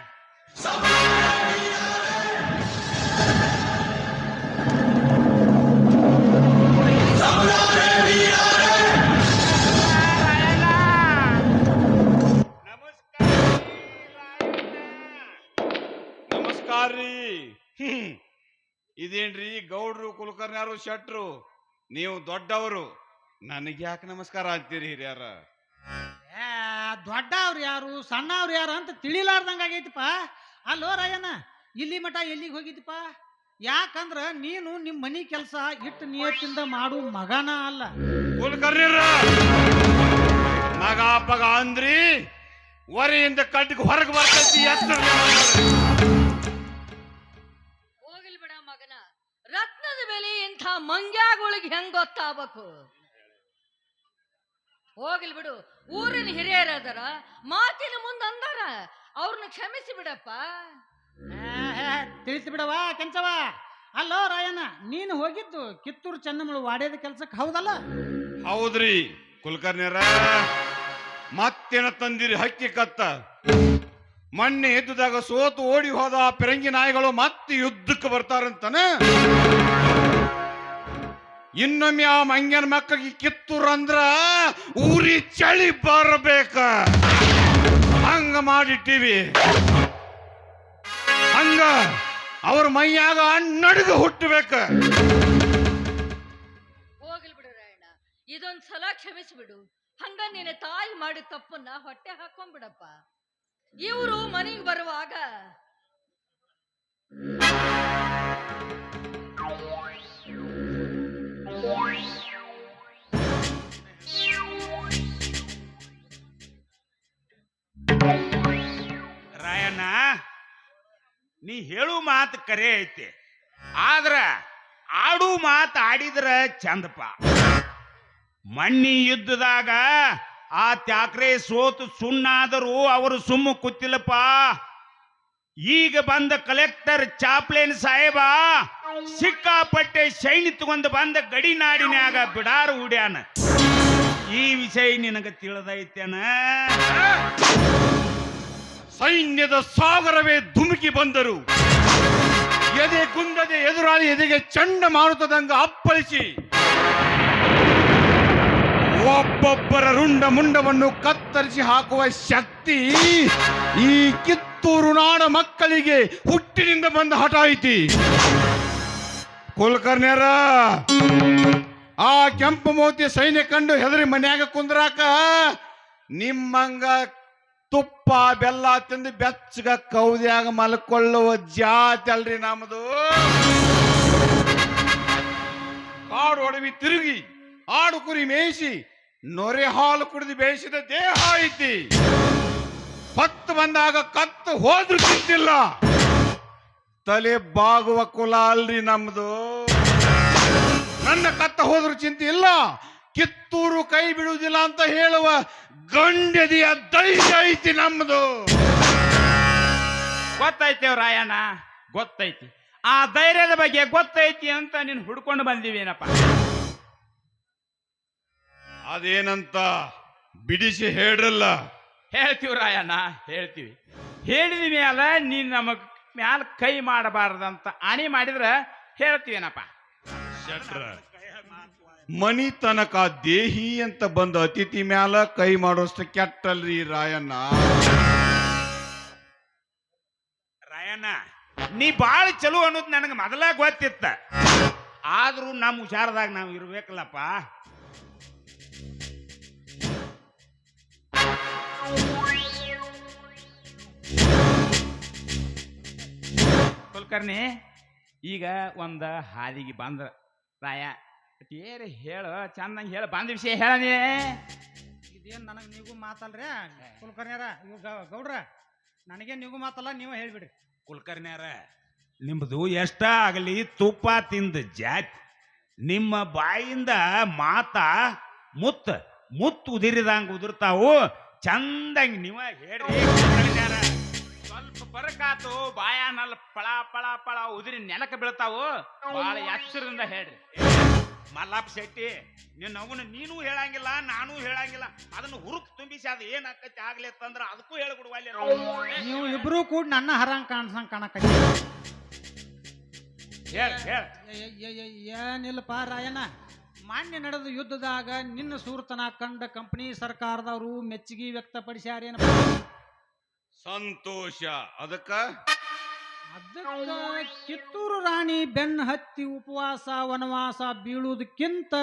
ನಮಸ್ಕಾರ ರೀ. ಇದೇನ್ರಿ ಗೌಡ್ರು ಕುಲಕರ್ಣಿಯವರು ಶೆಟ್ರು, ನೀವು ದೊಡ್ಡವರು, ನನಗೆ ಯಾಕೆ ನಮಸ್ಕಾರ ಅಂತೀರಿ ಹಿರಿಯರ? ದೊಡ್ಡವ್ರು ಯಾರು ಸಣ್ಣವ್ರು ಯಾರು ಅಂತ ತಿಳಿಲಾರ್ದಂಗ ಆಗೈತಿಪ್ಪ. ಅಲ್ಲೋ ರಾಯಣ್ಣ, ಇಲ್ಲಿ ಮಠ ಎಲ್ಲಿಗೆ ಹೋಗಿದ್ದಿಪ್ಪ? ಯಾಕಂದ್ರ ನೀನು ನಿಮ್ಮ ಮನಿ ಕೆಲಸ ಇಟ್ಟು ನಿಯತ್ತಿಂದ ಮಾಡು ಮಗನ ಅಲ್ಲ. ಕುಲಕರ್ಣಿಯರ ಮಗ ಪಗ ಅಂದ್ರಿ ಹೊರೆಯಿಂದ ಕಟ್ಟಿಗೆ ಹೊರಗೆ ಬರ್ತೈತಿ. ಹೋಗ್ಲಿ ಬಿಡ ಮಗನ, ರತ್ನದ ಬೆಲೆ ಇಂಥ ಮಂಗ್ಯಾಗಳಿಗೆ ಹೆಂಗ್ ಗೊತ್ತಾಗಬೇಕು? ಹೋಗ್ಲಿ ಬಿಡು, ಊರಿನ ಹಿರಿಯರದರ ಮಾತಿನ ಮುಂದೆ ಅಂದಾರ, ಅವ್ರನ್ನ ಕ್ಷಮಿಸಿ ಬಿಡಪ್ಪ. ತಿಳಿಸಿ ಬಿಡವ ಕೆಂಚವ. ಅಲ್ಲೋ ರಾಯಣ್ಣ, ನೀನು ಹೋಗಿದ್ದು ಕಿತ್ತೂರು ಚೆನ್ನಮ್ಮಳು ವಾಡ್ಯದ ಕೆಲ್ಸಕ್ಕೆ ಹೌದಲ್ಲ? ಹೌದ್ರಿ ಕುಲಕರ್ಣಿಯರ. ಮತ್ತೇನ ತಂದಿರಿ ಹಕ್ಕಿ ಕತ್ತ? ಮೊನ್ನೆ ಯುದ್ಧದಾಗ ಸೋತು ಓಡಿ ಹೋದ ಪೆರಂಗಿ ನಾಯಿಗಳು ಮತ್ತೆ ಯುದ್ಧಕ್ಕೆ ಬರ್ತಾರಂತಾನ. ಇನ್ನೊಮ್ಮೆ ಆ ಮಂಗ್ಯನ ಮಕ್ಕಳಿಗೆ ಕಿತ್ತೂರು ಅಂದ್ರ ಊರಿ ಚಳಿ ಬರಬೇಕ. ಹಂಗ ಮಾಡಿಟ್ಟಿವಿ. ಹಂಗ ಅವ್ರ ಮೈಯಾಗ ನಡುಗ ಹುಟ್ಟಬೇಕ. ಹೋಗ್ಲಿ ಬಿಡು ರಾಯಣ್ಣ, ಇದೊಂದ್ ಸಲ ಕ್ಷಮಿಸಿ ಬಿಡು. ಹಂಗ ನಿನ್ನ ತಾಯಿ ಮಾಡಿದ ತಪ್ಪನ್ನ ಹೊಟ್ಟೆ ಹಾಕೊಂಡ್ಬಿಡಪ್ಪ. ಇವರು ಮನೆಗೆ ಬರುವಾಗ ರಾಯಣ್ಣ, ನೀ ಹೇಳು ಮಾತು ಕರೆ ಐತಿ, ಆದ್ರ ಆಡು ಮಾತು ಆಡಿದ್ರ ಚಂದಪ್ಪ. ಮಣ್ಣಿ ಯುದ್ಧದಾಗ ಆ ತ್ಯಾಕ್ರೆ ಸೋತು ಸುಣ್ಣಾದರೂ ಅವರು ಸುಮ್ಮ ಕೂತಿಲ್ಲಪ್ಪ. ಈಗ ಬಂದ ಕಲೆಕ್ಟರ್ ಚಾಪ್ಲೇನ್ ಸಾಹೇಬ ಸಿಕ್ಕಾಪಟ್ಟೆ ಶೈನಿ ತಗೊಂಡು ಬಂದ ಗಡಿನಾಡಿನ್ಯಾಗ ಬಿಡಾರು ಉಡ್ಯಾನ. ಈ ವಿಷಯ ನಿನಗ ತಿಳಿದೈತೇನ? ಸೈನ್ಯದ ಸಾಗರವೇ ಧುಮುಕಿ ಬಂದರು. ಎದೆ ಕುಂದದೆ ಎದುರಾಳಿ ಎದೆಗೆ ಚಂಡಮಾರುತದಂಗ ಅಪ್ಪಳಿಸಿ ಒಬ್ಬೊಬ್ಬರ ರುಂಡ ಮುಂಡವನ್ನು ಕತ್ತರಿಸಿ ಹಾಕುವ ಶಕ್ತಿ ಈ ಕಿತ್ತೂರು ನಾಡ ಮಕ್ಕಳಿಗೆ ಹುಟ್ಟಿನಿಂದ ಬಂದ ಹಠ ಐತಿ. ಕುಲಕರ್ಣಿಯರ, ಆ ಕೆಂಪು ಮೋತಿ ಸೈನ್ಯ ಕಂಡು ಹೆದರಿ ಮನ್ಯಾಗ ಕುಂದ್ರಾಕ ನಿಮ್ಮಂಗ ತುಪ್ಪ ಬೆಲ್ಲ ತಿಂದು ಬೆಚ್ಚಗ ಕೌದ್ಯಾಗ ಮಲ್ಕೊಳ್ಳುವ ಜಾತಿ ಅಲ್ರಿ ನಮ್ಮದು. ಕಾಡು ಒಡವಿ ತಿರುಗಿ ಆಡು ಕುರಿ ಮೇಯಿಸಿ ನೊರೆ ಹಾಲು ಕುಡಿದು ಬೇಯಿಸಿದ ದೇಹ ಐತಿ. ಹೊತ್ತು ಬಂದಾಗ ಕತ್ತು ಹೋದ್ರು ಚಿಂತಿಲ್ಲ. ತಲೆ ಬಾಗುವ ಕುಲ ಅಲ್ರಿ ನಮ್ದು. ನನ್ನ ಕತ್ತ ಹೋದ್ರು ಚಿಂತೆ ಇಲ್ಲ, ಕಿತ್ತೂರು ಕೈ ಬಿಡುವುದಿಲ್ಲ ಅಂತ ಹೇಳುವ ಗಂಡದಿಯ ಧೈರ್ಯ ಐತಿ ನಮ್ದು. ಗೊತ್ತೈತಿ ರಾಯಣ್ಣ, ಗೊತ್ತೈತಿ. ಆ ಧೈರ್ಯದ ಬಗ್ಗೆ ಗೊತ್ತೈತಿ ಅಂತ ನೀನು ಹುಡ್ಕೊಂಡು ಬಂದಿವೇನಪ್ಪ. ಅದೇನಂತ ಬಿಡಿಸಿ ಹೇಳ್ರಲ್ಲ. ಹೇಳ್ತೀವಿ ರಾಯಣ್ಣ, ಹೇಳ್ತೀವಿ. ಹೇಳಿದ ಮ್ಯಾಲ ನೀನ್ ನಮಗ್ ಮ್ಯಾಲ ಕೈ ಮಾಡಬಾರ್ದಂತ ಅಣಿ ಮಾಡಿದ್ರ ಹೇಳ್ತೀವೇನಪ್ಪ. ಶೆಟ್ರ, ಮನಿ ತನಕ ದೇಹಿ ಅಂತ ಬಂದ ಅತಿಥಿ ಮ್ಯಾಲ ಕೈ ಮಾಡೋಷ್ಟು ಕೆಟ್ಟಲ್ರಿ ರಾಯಣ್ಣ. ರಾಯಣ್ಣ, ನೀ ಬಾಳ ಚಲೋ ಅನ್ನೋದು ನನಗೆ ಮೊದಲ ಗೊತ್ತಿತ್ತ. ಆದ್ರೂ ನಮ್ಮ ಹುಷಾರದಾಗ ನಾವು ಇರ್ಬೇಕಲ್ಲಪ್ಪ. ಕುಲಕರ್ಣಿ, ಈಗ ಒಂದ ಹಾದಿಗೆ ಬಂದ ರಾಯ ಏರಿ ಹೇಳು, ಚಂದಂಗೆ ಹೇಳು, ಬಂದ ವಿಷಯ ಹೇಳ ನೀ. ಇದೇನು ನನಗೆ ನೀವು ಮಾತಲ್ರಿ ಕುಲಕರ್ಣ್ಯಾರ, ಇವ್ ಗೌಡ್ರ ನನಗೆ ನೀವು ಮಾತಲ್ಲ, ನೀವು ಹೇಳ್ಬಿಡ್ರಿ. ಕುಲಕರ್ಣ್ಯಾರ, ನಿಮ್ದು ಎಷ್ಟ ಆಗಲಿ ತುಪ್ಪ ತಿಂದ ಜಾತಿ. ನಿಮ್ಮ ಬಾಯಿಂದ ಮಾತಾ ಮುತ್ತು ಉದಿರಿದಂಗ ಉದುರ್ತಾವು. ಚಂದಂಗ್ ನೀವ ಹೇಳ್ರಿ ಕುಲಕರ್ಣ್ಯಾರ. ಸ್ವಲ್ಪ ಬರಕಾತು, ಬಾಯಾನಲ್ಲ ಪಳ ಪಳ ಪಳ ಉದಿರಿ ನೆಲಕ್ಕೆ ಬೀಳ್ತಾವು. ಬಹಳ ಎಚ್ಚರದಿಂದ ಹೇಳ್ರಿ. ಮಲ್ಲಪ್ಪ ಶೆಟ್ಟಿ, ನಿನ್ನವನು ನೀನು ಹೇಳಂಗಿಲ್ಲ, ನಾನು ಹೇಳಂಗಿಲ್ಲ. ಅದನ್ನ ಹುರುಕ್ ತುಂಬಿಸಿ ಅದು ಏನಾಕತಿ ಆಗ್ಲಿತ್ತಂದ್ರ ಅದಕ್ಕೂ ಹೇಳ್ಬಿಡುವ. ನೀವು ಇಬ್ರು ಕೂಡ ನನ್ನ ಹರಂಗ್ ಕಾಣಕತ್ತಿ. ಹೇಳ ಏನಿಲ್ಲಪ್ಪ ರಾಯಣ್ಣ, ಮಾನ್ಯ ನಡೆದ ಯುದ್ಧದಾಗ ನಿನ್ನ ಸೂರ್ತನ ಕಂಡ ಕಂಪನಿ ಸರ್ಕಾರದವರು ಮೆಚ್ಚುಗೆ ವ್ಯಕ್ತಪಡಿಸ್ಯಾರೇನಪ್ಪ. ಸಂತೋಷ. ಅದಕ್ಕ ಕಿತ್ತೂರು ರಾಣಿ ಬೆನ್ನ ಹತ್ತಿ ಉಪವಾಸ ವನವಾಸ ಬೀಳುವುದಕ್ಕಿಂತ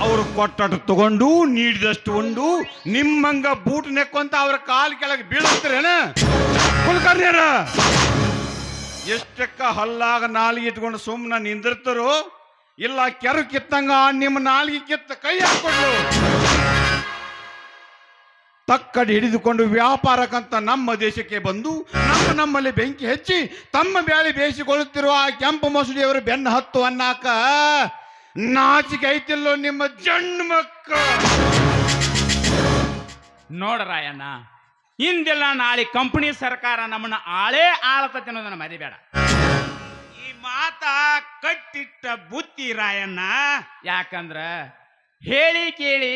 ಅವರು ಕೊಟ್ಟಟ್ಟು ತಗೊಂಡು ನೀಡಿದಷ್ಟು ಉಂಡು ನಿಮ್ಮಂಗ ಬೂಟ್ ನೆಕ್ಕೊಂತ ಅವ್ರ ಕಾಲ್ ಕೆಳಗೆ ಬೀಳುತ್ತೇನ ಕುಲಕರ್ಣ್ಯರ? ಎಷ್ಟಕ್ಕ ಹಲ್ಲಾಗ ನಾಲಿಗೆ ಇಟ್ಕೊಂಡು ಸುಮ್ಮನೆ ನಿಂದಿರ್ತಾರೋ, ಇಲ್ಲ ಕೆರು ಕಿತ್ತಂಗ ನಿಮ್ಮ ನಾಲಿಗೆ ಕಿತ್ತ ಕೈ ಹಾಕೊಂಡು ತಕ್ಕಡಿ ಹಿಡಿದುಕೊಂಡು ವ್ಯಾಪಾರಕ್ಕಂತ ನಮ್ಮ ದೇಶಕ್ಕೆ ಬಂದು ನಮ್ಮಲ್ಲಿ ಬೆಂಕಿ ಹಚ್ಚಿ ತಮ್ಮ ಬ್ಯಾಳಿ ಬೇಯಿಸಿಕೊಳ್ಳುತ್ತಿರುವ ಆ ಕೆಂಪು ಮಸೂಡಿಯವರು ಬೆನ್ನ ಹತ್ತು ಅನ್ನಾಕ ನಾಚಿಕೆ ಐತಿಲ್ಲೋ ನಿಮ್ಮ ಜನ್ಮಕ್ಕ? ನೋಡರಾಯಣ್ಣ, ಹಿಂದೆಲ್ಲ ನಾಳೆ ಕಂಪನಿ ಸರ್ಕಾರ ನಮ್ಮನ್ನ ಆಳೇ ಆಳತತಿ ಅನ್ನೋದನ್ನ ಮರಿಬೇಡ. ಈ ಮಾತ ಕಟ್ಟಿಟ್ಟ ಬುತ್ತಿ ರಾಯಣ್ಣ. ಯಾಕಂದ್ರ ಹೇಳಿ ಕೇಳಿ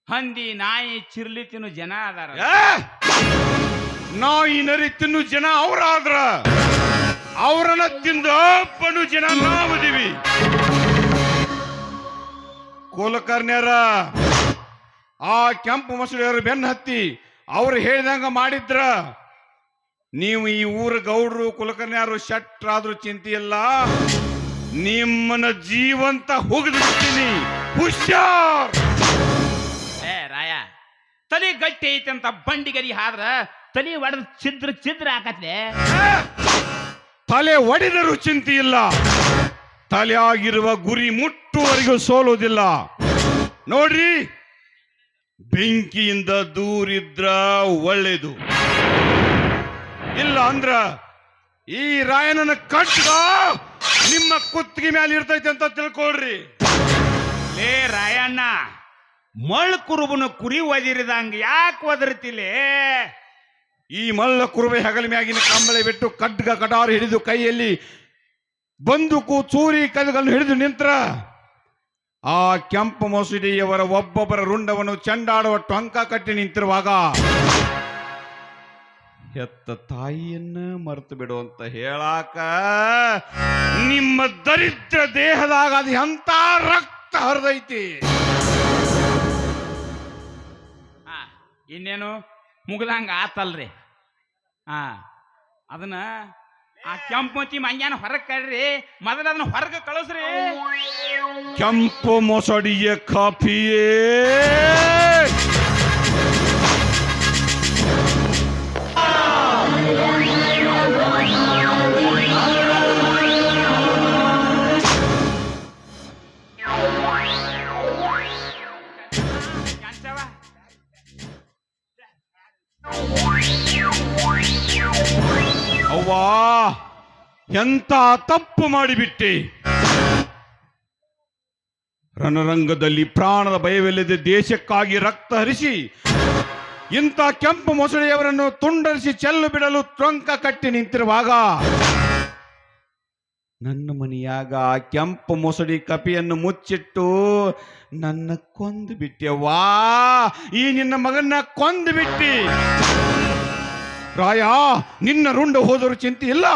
ಹಂದಿ ನಾಯಿ ಚಿರ್ಲಿ ತಿನ್ನು ಜನ ಅದಾರ. ನಾಯಿ ನರಿ ತಿನ್ನು ಜನ ಅವರಾದ್ರ ಅವರನ್ನ ತಿಂದ ಅಪ್ಪನು ಜನ ನಾವದೀವಿ. ಕುಲಕರ್ಣ್ಯರ, ಆ ಕೆಂಪು ಮಸೂಡಿಯವರು ಬೆನ್ನ ಹತ್ತಿ ಅವ್ರು ಹೇಳಿದಂಗ ಮಾಡಿದ್ರ ನೀವು ಈ ಊರ ಗೌಡ್ರು ಕುಲಕರ್ಣ್ಯರು ಶಟ್ರಾದ್ರೂ ಚಿಂತೆಯಲ್ಲ, ನಿಮ್ಮನ್ನ ಜೀವಂತ ಹೋಗದಿರ್ತೀನಿ. ಹುಷಾರ್. ರಾಯ, ತಲೆ ಗಟ್ಟಿ ಐತೆ ಅಂತ ಬಂಡಿಗರಿ ಆದ್ರ ತಲೆ ಒಡೆದು ಚಿದ್ರ ಹಾಕತ್ಲೆ. ತಲೆ ಒಡೆದರೂ ಚಿಂತೆ ಇಲ್ಲ, ತಲೆ ಆಗಿರುವ ಗುರಿ ಮುಟ್ಟುವರೆಗೂ ಸೋಲೋದಿಲ್ಲ. ನೋಡ್ರಿ, ಬೆಂಕಿಯಿಂದ ದೂರಿದ್ರ ಒಳ್ಳೇದು, ಇಲ್ಲ ಅಂದ್ರ ಈ ರಾಯನನ್ನ ಕಟ್ಟ ನಿಮ್ಮ ಕುತ್ತಿಗೆ ಮೇಲೆ ಇರ್ತೈತೆ ಅಂತ ತಿಳ್ಕೊಳ್ರಿ. ಲೇ ರಾಯಣ್ಣ, ಮಳ್ ಕುರುಬನ ಕುರಿ ಒದಿರಿದಂಗ ಯಾಕೆ ಒದರ್ತಿಲೇ? ಈ ಮಲ್ಲ ಕುರುಬೆ ಹಗಲ ಮ್ಯಾಗಿನ ಕಂಬಳೆ ಬಿಟ್ಟು ಖಡ್ಗ ಕಟಾರು ಹಿಡಿದು ಕೈಯಲ್ಲಿ ಬಂದೂಕು ಚೂರಿ ಕದಗಳನ್ನು ಹಿಡಿದು ನಿಂತ್ರ ಆ ಕೆಂಪು ಮಸೂದಿಯವರ ಒಬ್ಬೊಬ್ಬರ ರುಂಡವನ್ನು ಚೆಂಡಾಡುವ ಟೊಂಕ ಕಟ್ಟಿ ನಿಂತಿರುವಾಗ ಹೆತ್ತ ತಾಯಿಯನ್ನ ಮರೆತು ಬಿಡು ಅಂತ ಹೇಳಾಕ ನಿಮ್ಮ ದರಿದ್ರ ದೇಹದಾಗ ಅದು ಎಂತ ರಕ್ತ ಹರಿದೈತಿ. ಇನ್ನೇನು ಮುಗ್ದಂಗ ಆತಲ್ರಿ. ಅದನ್ನ ಆ ಕೆಂಪತಿ ಮಂಗ್ಯಾನ ಹೊರಗೆ ಕಳ್ರಿ, ಮೊದಲ ಅದನ್ನ ಹೊರಗೆ ಕಳಿಸ್ರಿ. ಕೆಂಪು ಮೊಸಡಿಯ ಕಾಫಿಯೇ ಕ್ಯಾಂಚವ ಅವ್ವಾ ಎಂತ ತಪ್ಪು ಮಾಡಿಬಿಟ್ಟೆ. ರಣರಂಗದಲ್ಲಿ ಪ್ರಾಣದ ಭಯವಿಲ್ಲದೆ ದೇಶಕ್ಕಾಗಿ ರಕ್ತ ಹರಿಸಿ ಇಂಥ ಕೆಂಪು ಮೊಸಳೆಯವರನ್ನು ತುಂಡರಿಸಿ ಚೆಲ್ಲು ಬಿಡಲು ಟ್ರಂಕ ಕಟ್ಟಿ ನಿಂತಿರುವಾಗ ನನ್ನ ಮನೆಯಾಗ ಆ ಕೆಂಪು ಮೊಸಡಿ ಕಪಿಯನ್ನು ಮುಚ್ಚಿಟ್ಟು ನನ್ನ ಕೊಂದು ಬಿಟ್ಟೆವ್ವಾ. ಈ ನಿನ್ನ ಮಗನ್ನ ಕೊಂದು ಬಿಟ್ಟಿ. ರಾಯ, ನಿನ್ನ ರುಂಡ ಹೋದರೂ ಚಿಂತೆ ಇಲ್ಲ,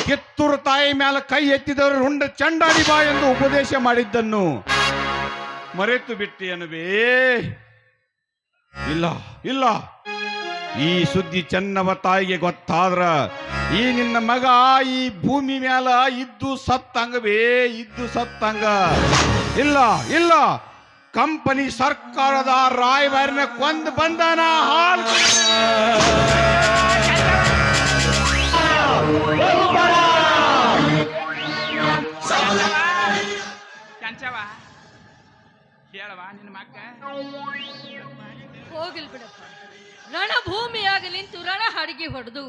ಕಿತ್ತೂರು ತಾಯಿ ಮ್ಯಾಲ ಕೈ ಎತ್ತಿದವರು ರುಂಡ ಚಂಡಾಡಿ ಬಾ ಎಂದು ಉಪದೇಶ ಮಾಡಿದ್ದನ್ನು ಮರೆತು ಬಿಟ್ಟಿ ಅನ್ನುವೇ? ಇಲ್ಲ ಇಲ್ಲ, ಈ ಸುದ್ದಿ ಚೆನ್ನವ ತಾಯಿಗೆ ಗೊತ್ತಾದ್ರ ಈ ನಿನ್ನ ಮಗ ಈ ಭೂಮಿ ಮ್ಯಾಲ ಇದ್ದು ಸತ್ತಂಗವೇ, ಇದ್ದು ಸತ್ತಂಗ. ಇಲ್ಲ ಇಲ್ಲ, ಕಂಪನಿ ಸರ್ಕಾರದ ರಾಯಭಾರಿನ ಕೊಂದು ಬಂದಾನ. ಹಾಲು ಚಂಚವ ಹೇಳವಾ ನಿನ್ನ ಮಕ್ಕ ಹೋಗಿಲ್ ಬಿಡಪ್ಪ. ರಣಭೂಮಿಯಾಗಿ ನಿಂತು ರಣ ಹಡಗಿ ಹೊಡೆದು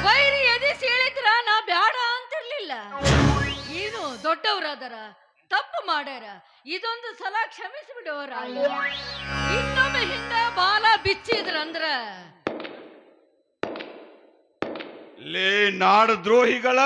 ವೈರಿ ಎದಿಸಿ ಹೇಳಿದ್ರ ನಾ ಬ್ಯಾಡ ಅಂತಿರ್ಲಿಲ್ಲ. ಏನು ದೊಡ್ಡವರಾದರ, ತಪ್ಪು ಮಾಡ್ಯಾರ, ಇದೊಂದು ಸಲ ಕ್ಷಮಿಸಿಬಿಡೋರ. ಇನ್ನೊಮ್ಮೆ ಹಿಂದ ಬಾಲ ಬಿಚ್ಚಿದ್ರಂದ್ರ ಲೇ ನಾಡ ದ್ರೋಹಿಗಳ,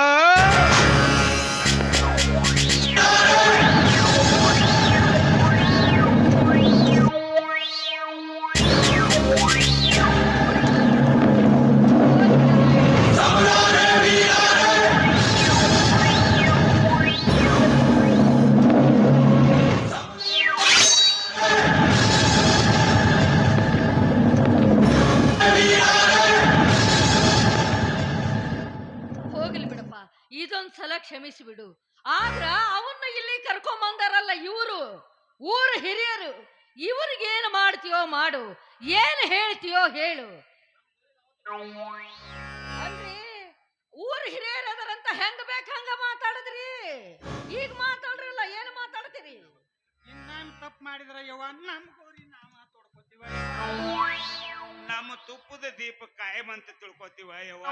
ಇದೊಂದ್ ಸಲ ಕ್ಷಮಿಸಿಬಿಡು. ಆದ್ರ ಅವನ್ನ ಇಲ್ಲಿ ಕರ್ಕೊಂಬಂದಾರಲ್ಲ ಇವರು, ಊರ ಹಿರಿಯರು, ಇವ್ರಿಗೇನು ಮಾಡ್ತೀಯೋ ಮಾಡು, ಏನು ಹೇಳ್ತೀಯೋ ಹೇಳು. ಅಲ್ರಿ, ಊರ ಹಿರಿಯರು ಅದರಂತ ಹೆಂಗ ಬೇಕ ಹಂಗ ಮಾತಾಡಿದ್ರಿ. ಈಗ ಮಾತಾಡ್ರಲ್ಲ, ಏನು ಮಾತಾಡ್ತೀರಿ? ಇನ್ನೇನು ತಪ್ಪು ಮಾಡಿದ್ರ ಯವ್ವ ನಮ್ಮ ಕೋರಿ ನಾವು ಮಾತಾಡ್ಕೊತೀವ. ನಮ್ಮ ತುಪ್ಪದ ದೀಪ ಕಾಯಂ ಅಂತ ತಿಳ್ಕೊತೀವ ಯವ್ವ.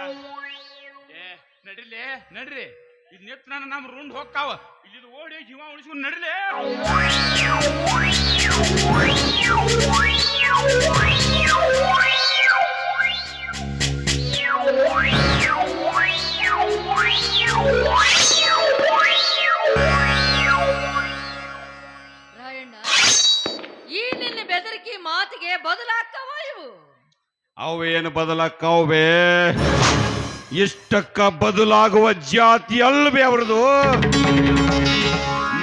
ಏ ನಡಿಲೇ, ನಡ್ರಿ. ಇದು ನಿತ್ ನನ್ನ ನಮ್ಮ ರುಂಡ್ ಹೋಗ್ತಾವ. ಇಲ್ಲಿ ಓಡಿ ಜೀವ ಉಳಿಸ್ಕೊಂಡು ನಡಿಲೇ. ರಾಯಣ್ಣ, ಈ ನಿನ್ನ ಬೆದರಿಕೆ ಮಾತಿಗೆ ಬದಲಾಗ್ತಾವ ಇವು? ಅವೇನು ಬದಲಾಕವೇ? ಇಷ್ಟಕ್ಕ ಬದಲಾಗುವ ಜಾತಿ ಅಲ್ವೇ ಅವ್ರದು.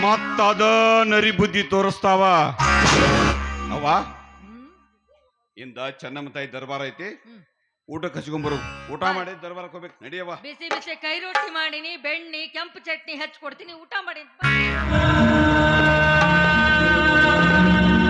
ಮತ್ತದ ನರಿ ಬುದ್ಧಿ ತೋರಿಸ್ತಾವ. ಅವ್ವ, ಇಂದ ಚೆನ್ನಮ್ಮ ತಾಯಿ ದರ್ಬಾರ ಐತಿ, ಊಟಕ್ಕೆ ಹಚ್ಕೊಂಬರು. ಊಟ ಮಾಡಿ ದರ್ಬಾರಕ್ಕೆ ಹೋಗ್ಬೇಕು. ನಡಿಯವ್ವ. ಬಿಸಿ ಬಿಸಿ ಕೈ ರೊಟ್ಟಿ ಮಾಡಿನಿ, ಬೆಣ್ಣಿ ಕೆಂಪು ಚಟ್ನಿ ಹಚ್ಕೊಡ್ತೀನಿ, ಊಟ ಮಾಡಿ.